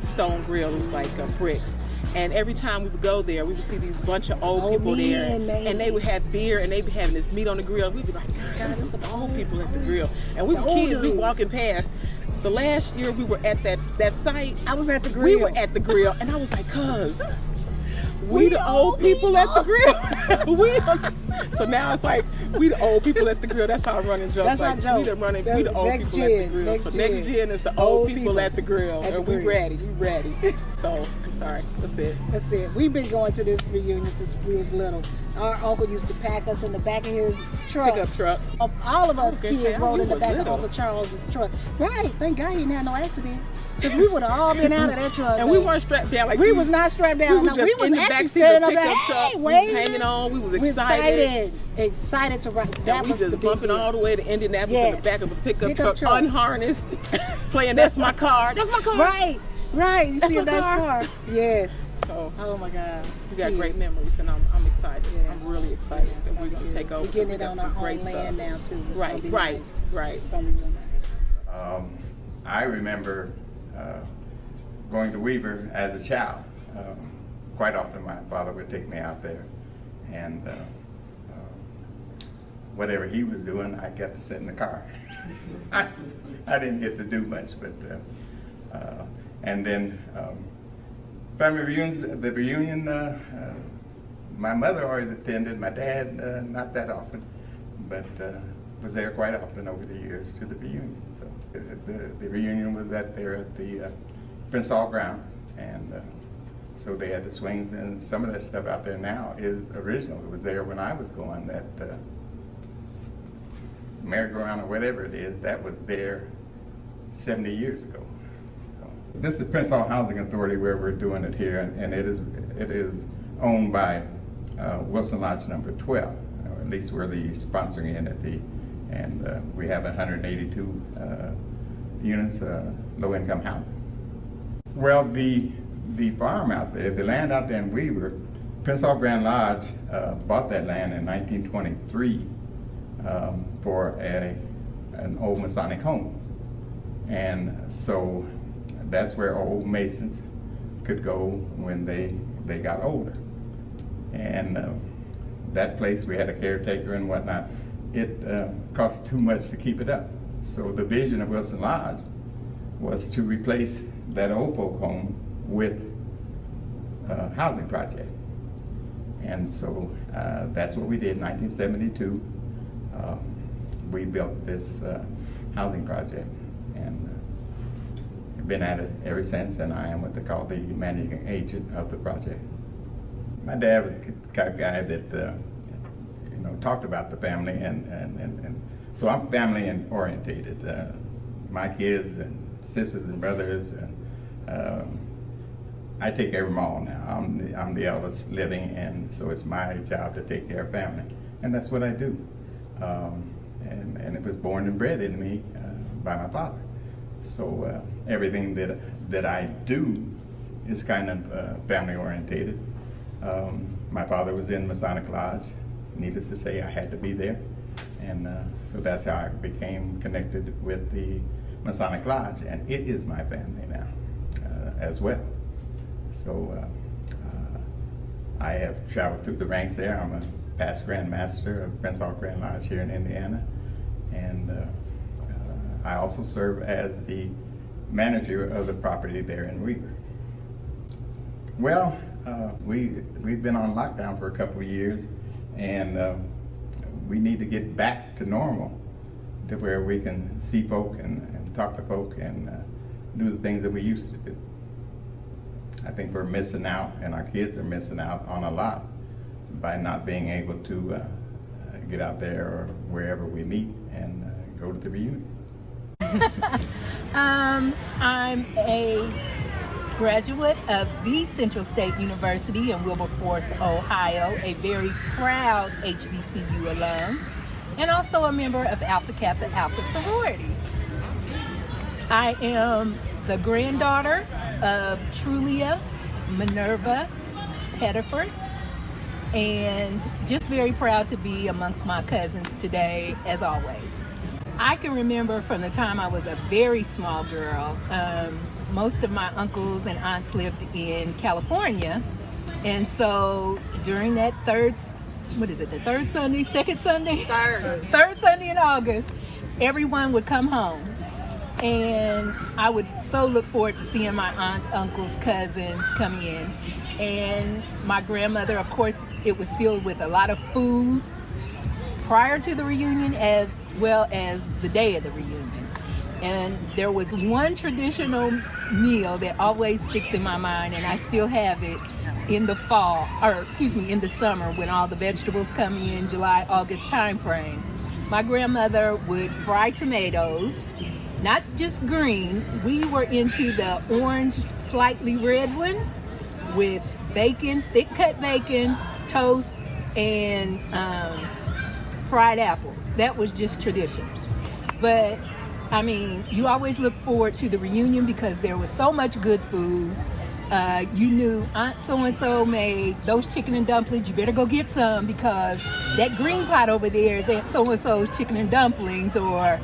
stone grill. It was like bricks. And every time we would go there, we would see these bunch of old people there, and they would have beer, and they'd be having this meat on the grill. We'd be like, God, there's some old people at the grill. And we were kids, we walking past. the last year we were at that site, I was at the grill. we were at the grill, and I was like, cuz, we the old people at the grill. So now it's like, we the old people at the grill. That's our running joke. That's like, our we joke. we the old Next people at the gen, grill. next So gen. next gen is the old people at the grill. At the And we grill. ready, we ready. So, I'm sorry, that's it. That's it. We've been going to this reunion since we was little. Our uncle used to pack us in the back of his truck. Pickup truck. All of us Okay, kids Sam, rode you in the were back of little. Uncle Charles's truck. Right. Thank God he didn't have no accident. Because we would have all been out of that truck. And we weren't strapped down like we was not strapped down. We No, was just we was in the actually backseat standing of up the there. pickup Hey, truck. We was wait. hanging on. We was We excited. Excited to ride. That And we was the just big bumping deal. all the way to Indianapolis in the Yes. back of a pickup Pickup truck, truck. unharnessed, playing That's My Car. That's my car. Right. Right. You That's see my a nice car. car. Yes. So Oh my God. we got great Kids. memories, and I'm excited. Yeah. I'm really excited Yeah, it's that we're gonna gonna be take good. over. We're getting We it got on some our great own land stuff. now too. It's gonna Right, be right, nice. right. It's gonna be real nice. I remember going to Weaver as a child. Quite often my father would take me out there, and whatever he was doing, I got to sit in the car. I didn't get to do much, but and then family reunions. The reunion, my mother always attended. My dad, not that often, but was there quite often over the years to the reunion. So the reunion was there at the Prince Hall grounds, and so they had the swings, and some of that stuff out there now is original. It was there when I was going. That merry-go-round or whatever it is, that was there 70 years ago. So, this is Prince Hall Housing Authority where we're doing it here, and it is owned by Wilson Lodge number 12, or at least we're the sponsoring entity, and we have 182 units, low-income housing. Well, the farm out there, the land out there in Weaver, Prince Hall Grand Lodge bought that land in 1923 for an old Masonic home. And so that's where old Masons could go when they got older. And that place, we had a caretaker and whatnot, it cost too much to keep it up. So the vision of Wilson Lodge was to replace that old folk home with a housing project. And so that's what we did in 1972. We built this housing project, and have been at it ever since, and I am what they call the managing agent of the project. My dad was the kind of guy that talked about the family, and so I'm family orientated. My kids and sisters and brothers, and I take care of them all now. I'm the eldest living, and so it's my job to take care of family, and that's what I do. And it was born and bred in me by my father. So everything that I do is kind of family orientated. My father was in Masonic Lodge. Needless to say, I had to be there. And so that's how I became connected with the Masonic Lodge. And it is my family now as well. So I have traveled through the ranks there. I'm a past Grand Master of Prince Hall Grand Lodge here in Indiana. And I also serve as the manager of the property there in Weaver. Well, we've been on lockdown for a couple of years, and we need to get back to normal, to where we can see folk and talk to folk and do the things that we used to do. I think we're missing out, and our kids are missing out on a lot by not being able to get out there or wherever we meet and go to the reunion. I'm a graduate of the Central State University in Wilberforce, Ohio, a very proud HBCU alum, and also a member of Alpha Kappa Alpha sorority. I am the granddaughter of Trulia Minerva Pettiford, and just very proud to be amongst my cousins today, as always. I can remember from the time I was a very small girl, most of my uncles and aunts lived in California, and so during that third Sunday in August, everyone would come home. And I would so look forward to seeing my aunts, uncles, cousins come in. And my grandmother, of course, it was filled with a lot of food prior to the reunion as well as the day of the reunion. And there was one traditional meal that always sticks in my mind, and I still have it in the fall, or excuse me, in the summer when all the vegetables come in, July, August time frame. My grandmother would fry tomatoes, not just green. We were into the orange, slightly red ones with bacon, thick cut bacon, toast, and fried apples. That was just tradition. But I mean, you always look forward to the reunion because there was so much good food. You knew Aunt so-and-so made those chicken and dumplings. You better go get some because that green pot over there is Aunt so-and-so's chicken and dumplings, or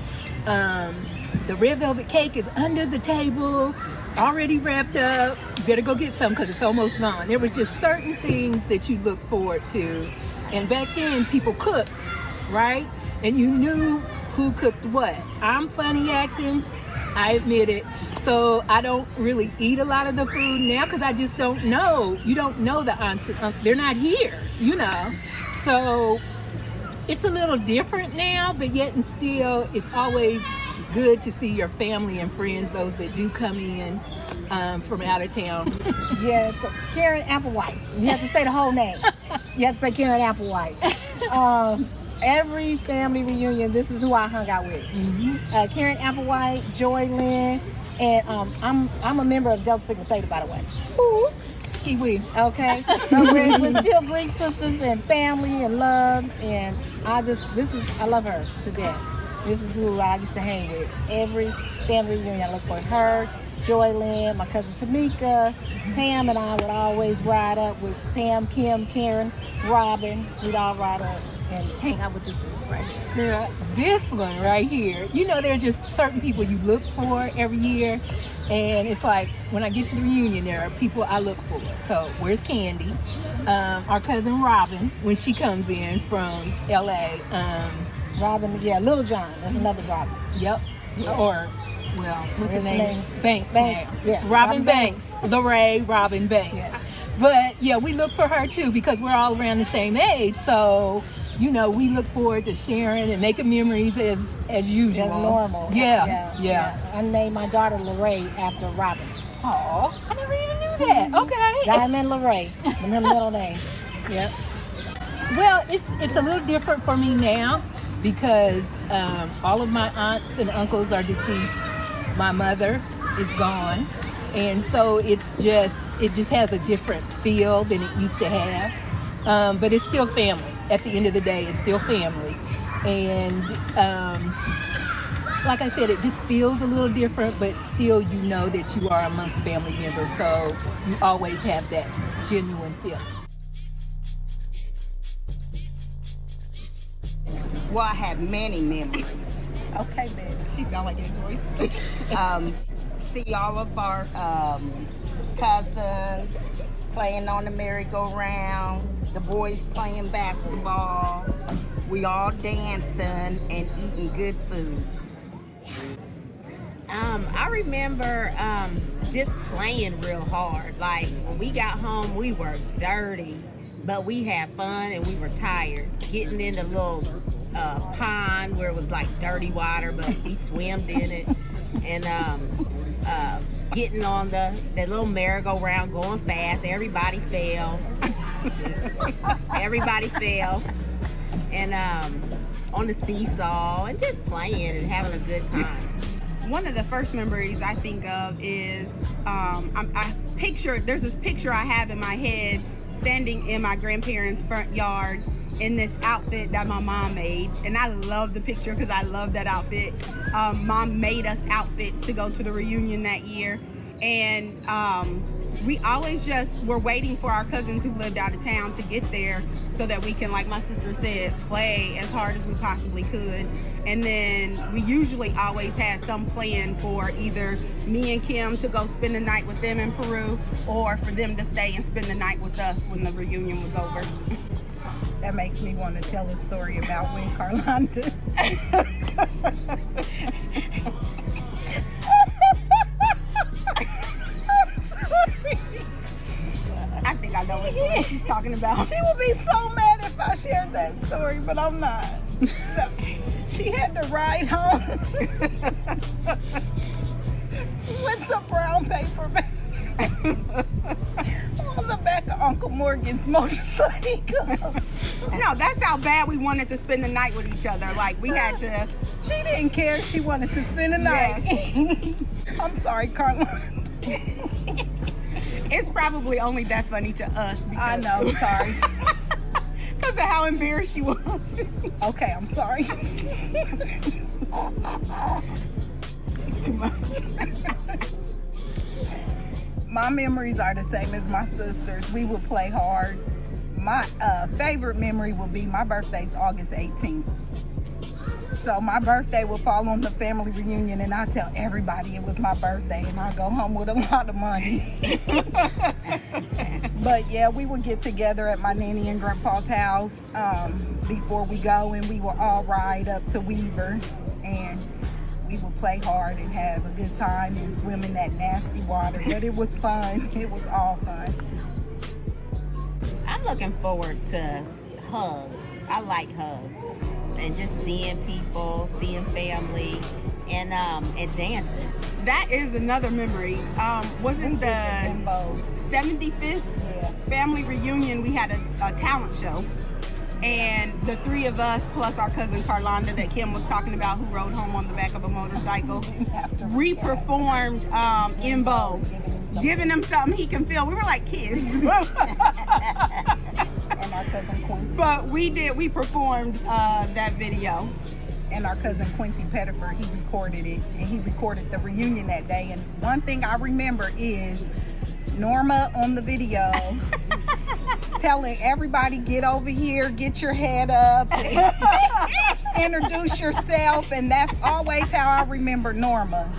the red velvet cake is under the table, already wrapped up. You better go get some because it's almost gone. There was just certain things that you look forward to. And back then, people cooked, right? And you knew who cooked what. I'm funny acting, I admit it. So I don't really eat a lot of the food now because I just don't know. You don't know the aunts and uncles. They're not here, you know. So it's a little different now, but yet and still, it's always good to see your family and friends, those that do come in from out of town. Yeah, it's Karen Applewhite. You have to say the whole name. You have to say Karen Applewhite. Every family reunion, this is who I hung out with. Karen Applewhite, Joy Lynn, and I'm a member of Delta Sigma Theta, by the way. Ooh. Kiwi. Okay. we're still big sisters and family and love, and I love her to death. This is who I used to hang with. Every family reunion, I look for her, Joy Lynn, my cousin Tamika, Pam and I would always ride up with Pam, Kim, Karen, Robin. We'd all ride up and hang out with this one right here. Girl, this one right here, you know, there are just certain people you look for every year, and it's like when I get to the reunion, there are people I look for. So where's Candy? Our cousin Robin, when she comes in from LA. Robin, yeah, Little John, that's another Robin. Yep. Yeah. Or, well, what's her name? Banks. Yeah. Robin Banks. Lorene, Robin Banks. Yeah. But yeah, we look for her too because we're all around the same age. So, you know, we look forward to sharing and making memories as usual. As normal. Yeah. I named my daughter Lorene after Robin. Oh, I never even knew that. Okay. Diamond Lorene, her middle name. Yep. Well, it's a little different for me now because all of my aunts and uncles are deceased. My mother is gone, and so it just has a different feel than it used to have. But it's still family. At the end of the day, it's still family, and like I said, it just feels a little different. But still, you know that you are amongst family members, so you always have that genuine feeling. Well, I have many memories. Okay, baby. She sound like a voice. See all of our cousins playing on the merry-go-round, the boys playing basketball. We all dancing and eating good food. I remember just playing real hard. Like when we got home, we were dirty, but we had fun and we were tired. Getting in the little pond where it was like dirty water, but we swimmed in it, and getting on the little merry-go-round, going fast. Everybody fell. Everybody fell, and on the seesaw, and just playing and having a good time. One of the first memories I think of is there's this picture I have in my head standing in my grandparents' front yard in this outfit that my mom made, and I love the picture because I love that outfit. Mom made us outfits to go to the reunion that year, and we always just were waiting for our cousins who lived out of town to get there so that we can, like my sister said, play as hard as we possibly could. And then we usually always had some plan for either me and Kim to go spend the night with them in Peru, or for them to stay and spend the night with us when the reunion was over. That makes me want to tell a story about when Carlonda talking about. She would be so mad if I shared that story, but I'm not. She had to ride home with the brown paper bag on the back of Uncle Morgan's motorcycle. No, that's how bad we wanted to spend the night with each other. Like, we had to... She didn't care. She wanted to spend the night. Yes. I'm sorry, Carla. It's probably only that funny to us. Because I know, sorry. Because of how embarrassed she was. Okay, I'm sorry. It's too much. My memories are the same as my sister's. We would play hard. My favorite memory would be my birthday's August 18th. So my birthday will fall on the family reunion, and I tell everybody it was my birthday, and I go home with a lot of money. But yeah, we would get together at my nanny and grandpa's house before we go, and we would all ride up to Weaver, and we would play hard and have a good time and swim in that nasty water. But it was fun. It was all fun. I'm looking forward to hugs. I like hugs. And just seeing people, seeing family, and dancing. That is another memory. Wasn't the 75th family reunion, we had a talent show. And the three of us, plus our cousin Carlonda that Kim was talking about, who rode home on the back of a motorcycle, we performed in Vogue, giving him something he can feel. We were like kids. And our cousin Quincy. But we performed that video. And our cousin Quincy Pettiford, he recorded it, and he recorded the reunion that day. And one thing I remember is Norma on the video telling everybody, get over here, get your head up, introduce yourself. And that's always how I remember Norma.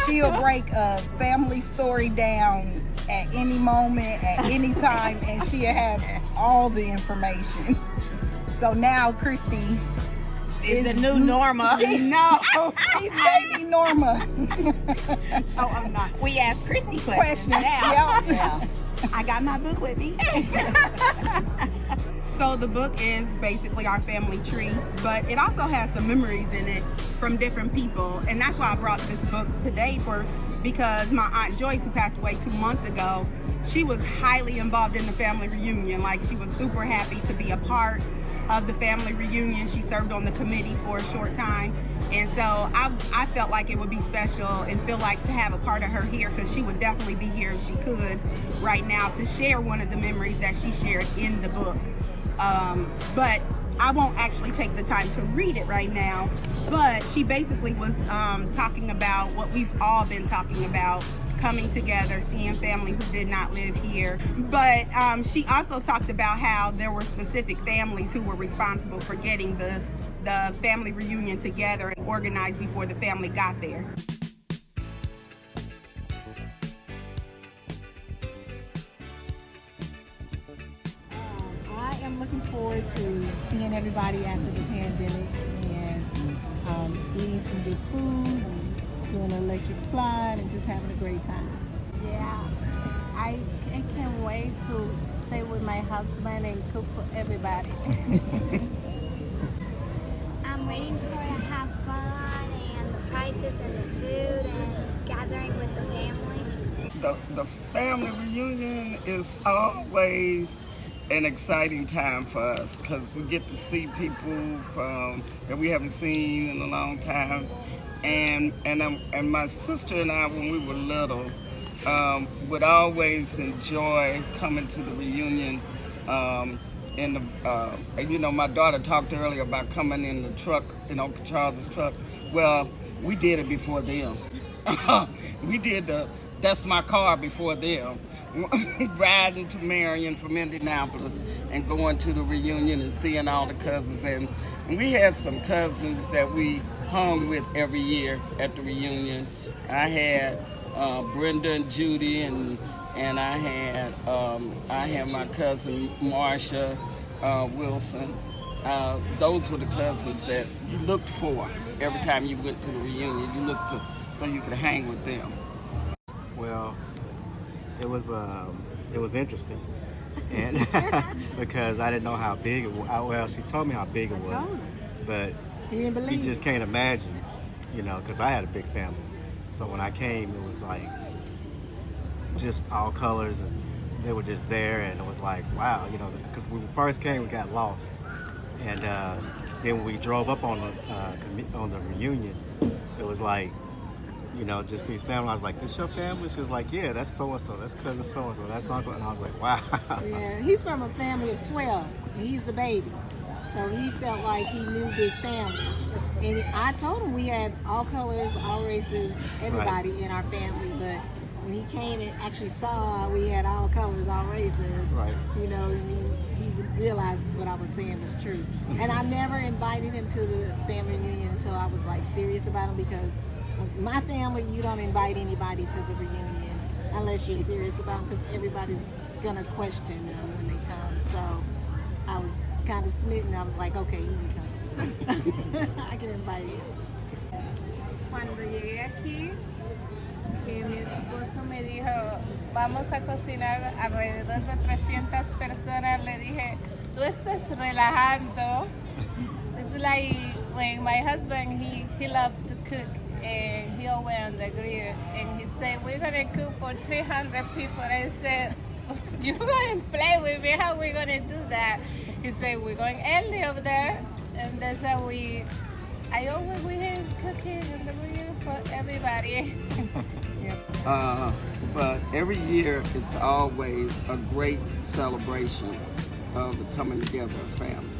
She'll break a family story down at any moment, at any time, and she'll have all the information. So now Christy is the new Norma. She's baby Norma. Oh, I'm not. We ask Christy questions now. Yeah. I got my book with me. So the book is basically our family tree, but it also has some memories in it from different people. And that's why I brought this book today because my Aunt Joyce, who passed away 2 months ago, she was highly involved in the family reunion. Like, she was super happy to be a part of the family reunion. She served on the committee for a short time. And so I felt like it would be special and feel like to have a part of her here, because she would definitely be here if she could right now to share one of the memories that she shared in the book. But I won't actually take the time to read it right now. But she basically was talking about what we've all been talking about, coming together, seeing family who did not live here. But she also talked about how there were specific families who were responsible for getting the family reunion together and organized before the family got there. I am looking forward to seeing everybody after the pandemic and eating some good food, doing an electric slide, and just having a great time. Yeah, I can't wait to stay with my husband and cook for everybody. I'm waiting for to have fun and the prizes and the food and gathering with the family. The family reunion is always an exciting time for us because we get to see people that we haven't seen in a long time. And my sister and I, when we were little, would always enjoy coming to the reunion. My daughter talked earlier about coming in the truck, Uncle Charles's truck. Well, we did it before them. We did That's My Car before them. Riding to Marion from Indianapolis and going to the reunion and seeing all the cousins. And we had some cousins that we hung with every year at the reunion. I had Brenda and Judy, and I had my cousin Marsha Wilson. Those were the cousins that you looked for every time you went to the reunion. You looked so you could hang with them. Well, it was interesting. and because I didn't know how big it was. Well, she told me how big it was, but He didn't believe you just can't imagine, you know, because I had a big family. So when I came, it was like just all colors, and they were just there, and it was like, wow, you know, because when we first came, we got lost, and then when we drove up on the reunion, it was like, you know, just these families. I was like, this your family? She was like, yeah, that's so-and-so, that's cousin so-and-so, that's uncle. And I was like, wow. Yeah, he's from a family of 12. He's the baby. So he felt like he knew big families. And I told him we had all colors, all races, everybody in our family. But when he came and actually saw we had all colors, all races, you know, he realized what I was saying was true. And I never invited him to the family reunion until I was like serious about him, because my family, you don't invite anybody to the reunion unless you're serious about them, because everybody's gonna question them when they come. So I was kind of smitten. I was like, okay, you can come. I can invite you. Cuando llegué aquí, que mi esposo me dijo, vamos a cocinar alrededor de 300 personas, le dije, tú estás relajando. It's like when my husband, he loved to cook, and he always on the grill, and he said, we're gonna cook for 300 people. I said, you're going to play with me, how we gonna do that? He said, we're going early over there, and that's how I always we have cooking in the grill for everybody. But every year it's always a great celebration of the coming together of family.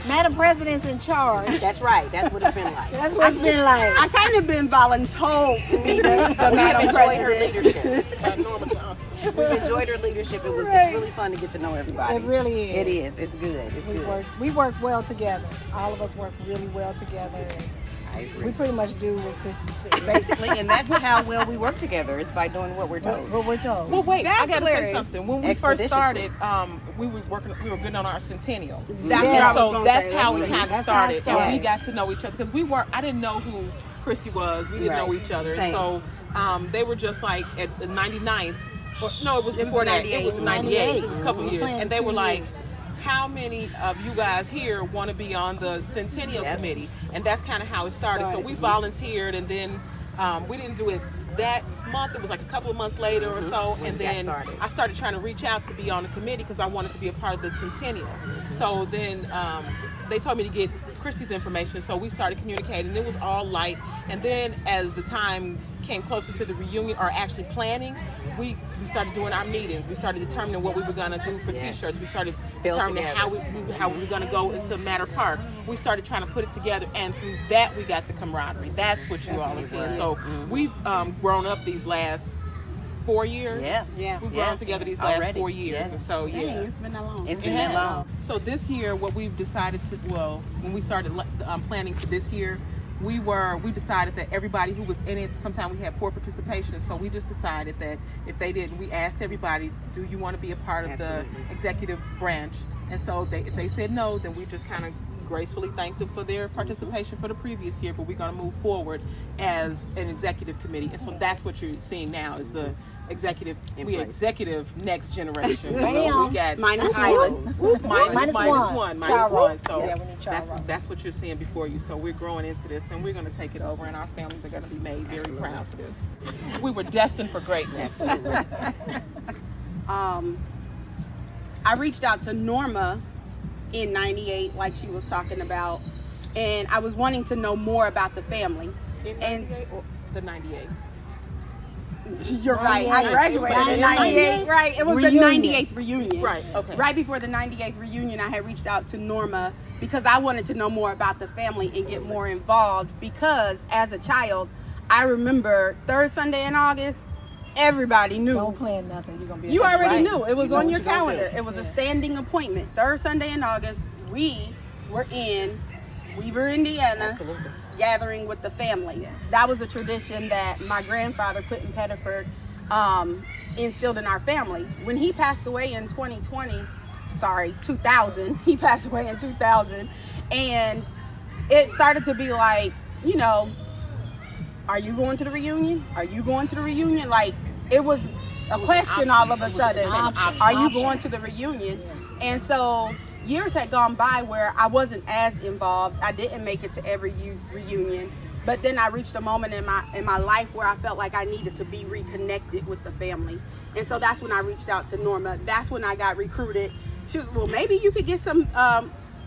Madam President's in charge. That's right. That's what it's been like. That's what it's been like. I kind of been voluntold to be the Madam enjoyed her President. leadership. We've enjoyed her leadership. It's really fun to get to know everybody. It really is. It is. It's good. It's good. We work well together. All of us work really well together. I agree. We pretty much do what Christy said. Basically, and that's how well we work together, is by doing what we're told. What we're told. Well, wait, That's I gotta hilarious. say something. When we first started, we were getting on our centennial. That's what I was So gonna that's say. how we That's kind of That's how it started, and we started. got to know each other, because I didn't know who Christy was. We didn't know each other. Same. So they were just like at the 99th, or no, it was before that. It was 98. 98. It was a couple We years, planned and they 2 were like, years. how many of you guys here want to be on the Centennial Committee? And that's kind of how it started. So we volunteered, and then we didn't do it that month. It was like a couple of months later or so, and then I started trying to reach out to be on the committee because I wanted to be a part of the Centennial. So then they told me to get Christy's information, so we started communicating. It was all light, and then as the time came closer to the reunion, or actually planning, we started doing our meetings. We started determining what we were going to do for T-shirts. We started determining how we were going to go into Matter Park. We started trying to put it together, and through that we got the camaraderie. That's what you all are seeing. So we've grown up these last 4 years. We've grown together these last 4 years. And so It's been that long. It's been that long. So this year, what we've decided to, when we started planning for this year, we decided that everybody who was in it, sometimes we had poor participation, so we just decided that if they didn't, we asked everybody, do you want to be a part of the executive branch? And so if they said no, then we just kind of gracefully thanked them for their participation for the previous year, but we're going to move forward as an executive committee. And so that's what you're seeing now, is the executive next generation. So we got Minus Highlands. Minus one. So Yeah, we need that's what you're seeing before you. So we're growing into this, and we're going to take it over, and our families are going to be made very proud for this. We were destined for greatness. I reached out to Norma in 98, like she was talking about, and I was wanting to know more about the family. In 98 or the 98? You're right. I graduated in 98. Right. It was the 98th reunion. Right. Okay. Right before the 98th reunion, I had reached out to Norma because I wanted to know more about the family and get more involved, because as a child, I remember third Sunday in August, everybody knew. Don't plan nothing. You're gonna be. You already knew. It was on your calendar. It was a standing appointment. Third Sunday in August, we were in Weaver, Indiana, gathering with the family. That was a tradition that my grandfather, Quentin Pettiford, instilled in our family. When he passed away in 2000, he passed away in 2000, and it started to be like, you know, are you going to the reunion? Are you going to the reunion? Like, it was a question all of a sudden. Are you going to the reunion? And so years had gone by where I wasn't as involved. I didn't make it to every reunion. But then I reached a moment in my life where I felt like I needed to be reconnected with the family. And so that's when I reached out to Norma. That's when I got recruited. She was, well, maybe you could get some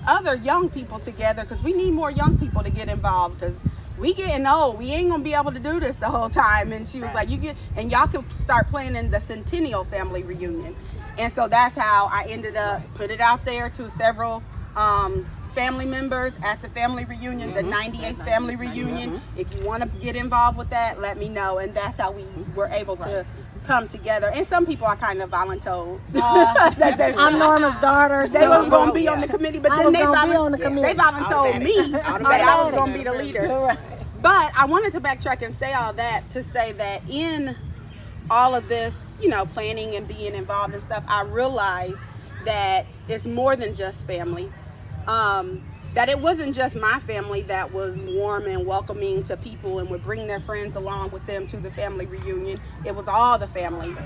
other young people together, because we need more young people to get involved, because we getting old. We ain't gonna be able to do this the whole time. And she was like, y'all can start planning the Centennial family reunion. And so that's how I ended up put it out there to several family members at the family reunion, the 98th family reunion. If you want to get involved with that, let me know. And that's how we were able to come together. And some people I kind of voluntold. I'm Norma's daughter. They was going to be on the committee, but then they voluntold me that I was going to be the leader. But I wanted to backtrack and say all that to say that in all of this, you know, planning and being involved and stuff, I realized that it's more than just family. That it wasn't just my family that was warm and welcoming to people and would bring their friends along with them to the family reunion. It was all the families.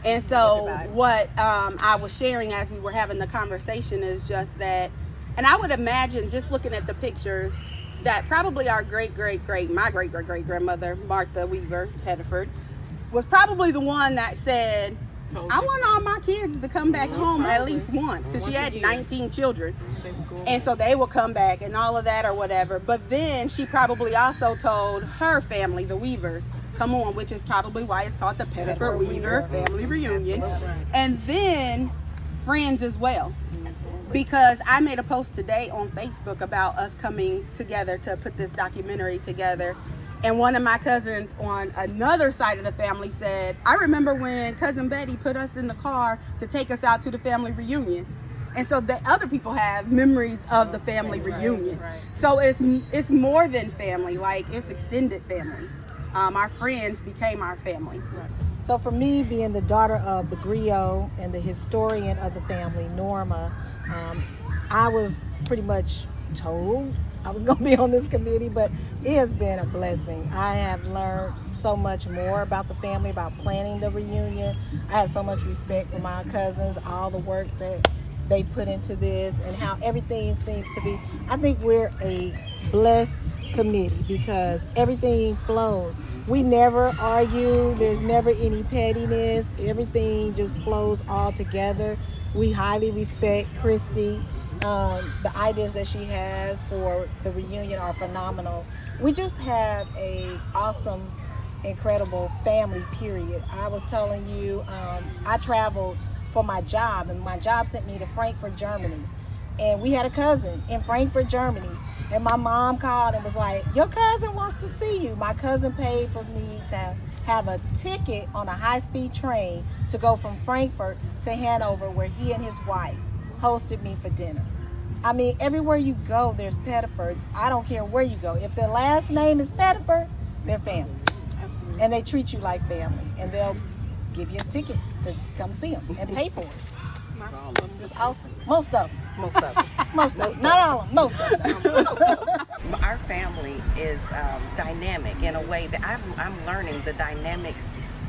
And so what I was sharing as we were having the conversation is just that, and I would imagine just looking at the pictures, that probably our my great-great-great-grandmother, Martha Weaver Pettiford, was probably the one that said, I want all my kids to come back home at least once, because she had 19 children. And so they would come back and all of that or whatever. But then she probably also told her family, the Weavers, come on, which is probably why it's called the Pettiford Weaver family reunion. And then friends as well. Because I made a post today on Facebook about us coming together to put this documentary together. And one of my cousins on another side of the family said, I remember when Cousin Betty put us in the car to take us out to the family reunion. And so the other people have memories of the family reunion. So it's more than family, like it's extended family. Our friends became our family. So for me, being the daughter of the griot and the historian of the family, Norma, I was pretty much told I was going to be on this committee, but it has been a blessing. I have learned so much more about the family, about planning the reunion. I have so much respect for my cousins, all the work that they put into this, and how everything seems to be. I think we're a blessed committee because everything flows. We never argue. There's never any pettiness. Everything just flows all together. We highly respect Christy. The ideas that she has for the reunion are phenomenal. We just have a awesome, incredible family, period. I was telling you, I traveled for my job, and my job sent me to Frankfurt, Germany. And we had a cousin in Frankfurt, Germany. And my mom called and was like, your cousin wants to see you. My cousin paid for me to have a ticket on a high-speed train to go from Frankfurt to Hanover, where he and his wife hosted me for dinner. I mean, everywhere you go, there's Pettifords. I don't care where you go. If their last name is Pettiford, they're family. Absolutely. And they treat you like family. And they'll give you a ticket to come see them and pay for it. It's just awesome. Most of them. Most of them. Not all of them. Most of them. Our family is dynamic in a way that I'm learning the dynamic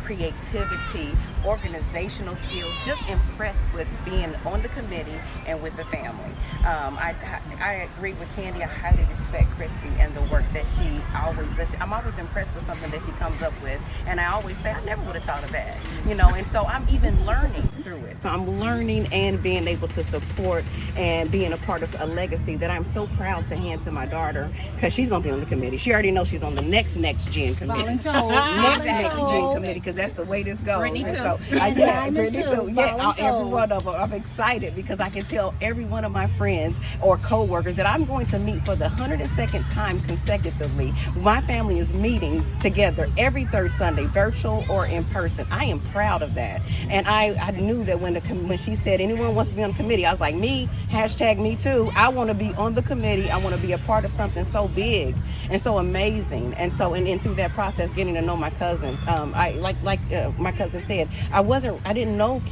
creativity, organizational skills, just impressed with being on the committee and with the family. I agree with Candy. I highly respect Christy and the work that she always does. I'm always impressed with something that she comes up with, and I always say, I never would have thought of that, you know, and so I'm even learning through it. So I'm learning and being able to support and being a part of a legacy that I'm so proud to hand to my daughter, because she's going to be on the committee. She already knows she's on the next gen committee. Next gen committee, because that's the way this goes. Brittany too. So, Brittany too. Yeah, every one of them. I'm excited because I can tell every one of my friends or co-workers that I'm going to meet for the 102nd time consecutively. My family is meeting together every third Sunday, virtual or in person. I am proud of that. And I knew that when she said anyone wants to be on the committee, I was like, me, #me too. I want to be on the committee. I want to be a part of something so big and so amazing. And so, and through that process, getting to know my cousins, like like my cousin said, I didn't know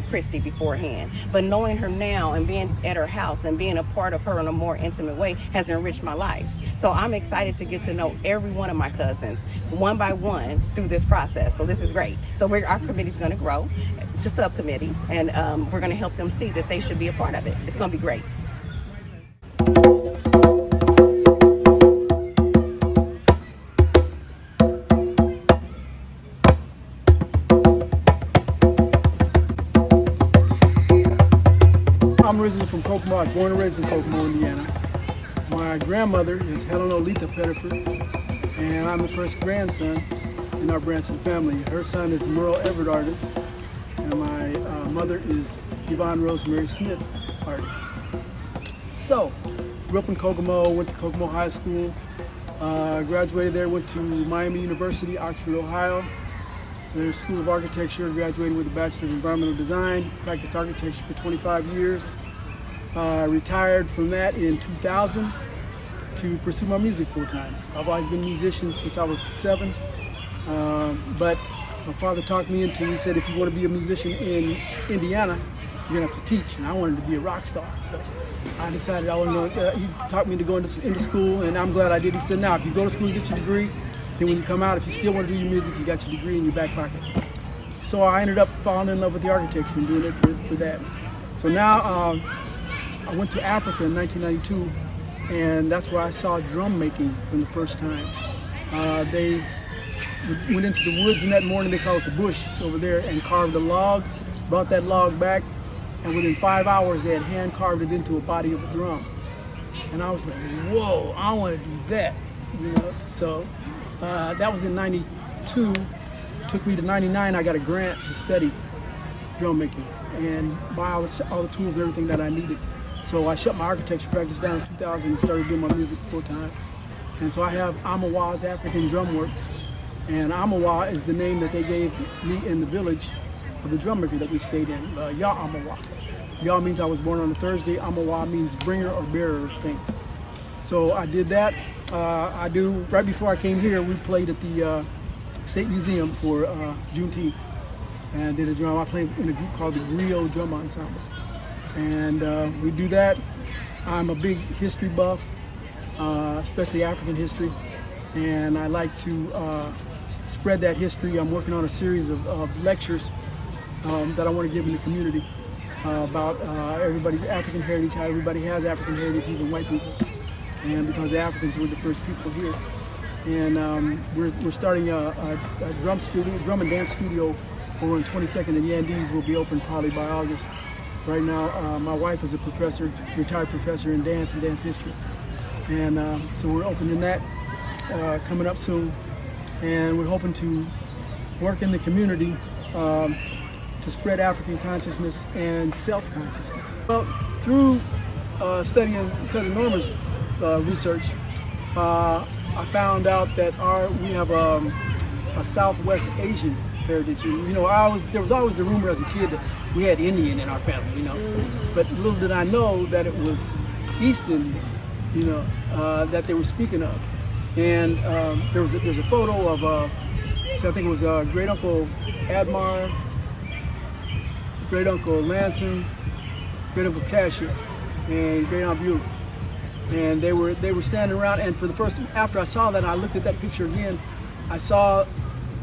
Christy beforehand, but knowing her now and being at her house and being a part of her in a more intimate way has enriched my life. So I'm excited to get to know every one of my cousins one by one through this process. So this is great. So our committee's going to grow to subcommittees, and we're going to help them see that they should be a part of it. It's going to be great. I'm originally from Kokomo. I was born and raised in Kokomo, Indiana. My grandmother is Helen Olitha Pettiford, and I'm the first grandson in our branch of the family. Her son is Merle Everett Artist, and my mother is Yvonne Rosemary Smith Artist. So, grew up in Kokomo, went to Kokomo High School, graduated there, went to Miami University, Oxford, Ohio. Their School of Architecture, graduated with a Bachelor of Environmental Design, practiced architecture for 25 years. Retired from that in 2000 to pursue my music full time. I've always been a musician since I was 7, but my father talked me into, he said, if you want to be a musician in Indiana, you're gonna have to teach, and I wanted to be a rock star. So I decided I wanted to, he taught me to go into school, and I'm glad I did. He said, now if you go to school and get your degree, then when you come out, if you still want to do your music, you got your degree in your back pocket. So I ended up falling in love with the architecture and doing it for that. So now I went to Africa in 1992, and that's where I saw drum making for the first time. They went into the woods in that morning, they call it the bush over there, and carved a log, brought that log back, and within 5 hours they had hand carved it into a body of a drum. And I was like, whoa, I want to do that, you know. So that was in 92. Took me to 99, I got a grant to study drum making and buy all the tools and everything that I needed. So I shut my architecture practice down in 2000 and started doing my music full time. And so I have Amawa's African Drum Works, and Amawa is the name that they gave me in the village of the drum maker that we stayed in, Ya Amawa. Ya means I was born on a Thursday, Amawa means bringer or bearer of things. So I did that. Right before I came here, we played at the State Museum for Juneteenth, and did a drum. I played in a group called the Griot Drum Ensemble, and we do that. I'm a big history buff, especially African history, and I like to spread that history. I'm working on a series of lectures that I want to give in the community about everybody's African heritage, how everybody has African heritage, even white people, and because the Africans were the first people here. And we're starting a drum and dance studio over on 22nd and Yandees. Will be open probably by August. Right now, my wife is a professor, retired professor in dance and dance history. And so we're opening that coming up soon. And we're hoping to work in the community to spread African consciousness and self-consciousness. Well, through studying Cousin Norma's research, I found out that we have a Southwest Asian heritage. And, you know, there was always the rumor as a kid that we had Indian in our family, you know. But little did I know that it was East Indian, you know, that they were speaking of. And there's a photo of, so I think it was Great Uncle Admar, Great Uncle Lanson, Great Uncle Cassius, and Great Aunt Beulah. And they were standing around, and after I saw that, I looked at that picture again, I saw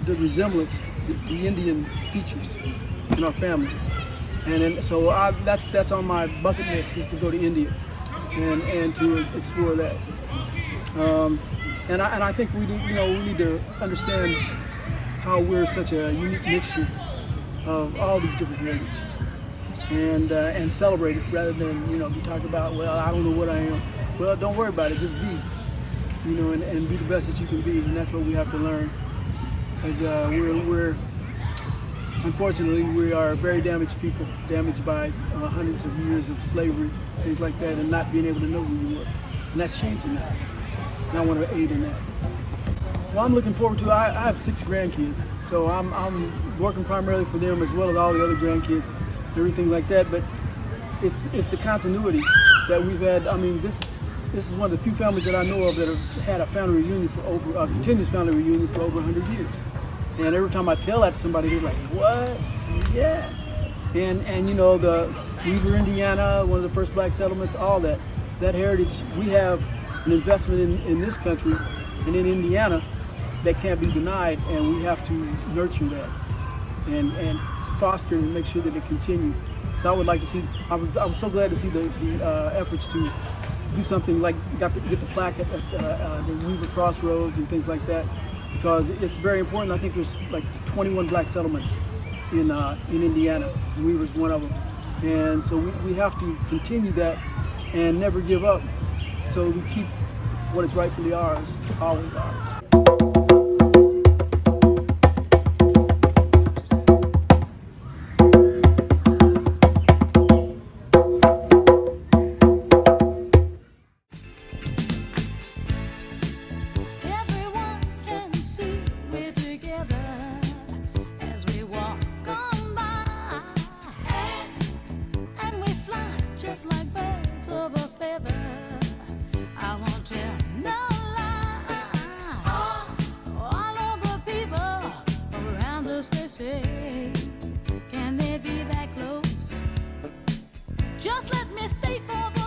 the resemblance, the Indian features in our family. And then, so that's on my bucket list, is to go to India and to explore that. And I think we need to understand how we're such a unique mixture of all these different heritage, and celebrate it rather than, you know, be talking about, well, I don't know what I am. Well, don't worry about it, just be, you know, and be the best that you can be, and that's what we have to learn. Because unfortunately, we are very damaged people, damaged by hundreds of years of slavery, things like that, and not being able to know who you were. And that's changing now, and I want to aid in that. Well, I'm looking forward to, I have 6 grandkids, so I'm working primarily for them as well as all the other grandkids, everything like that, but it's the continuity that we've had. I mean, this is one of the few families that I know of that have had a family reunion for a continuous family reunion for over 100 years. And every time I tell that to somebody, they're like, what? Yeah. And you know, the Weaver, Indiana, one of the first black settlements, all that heritage, we have an investment in this country and in Indiana that can't be denied, and we have to nurture that and foster it and make sure that it continues. So I would like to see, I was so glad to see the efforts to do something like get the plaque at the Weaver Crossroads and things like that, because it's very important. I think there's like 21 black settlements in Indiana. Weaver's one of them. And so we have to continue that and never give up, so we keep what is rightfully ours, always ours. Can they be that close? Just let me stay for the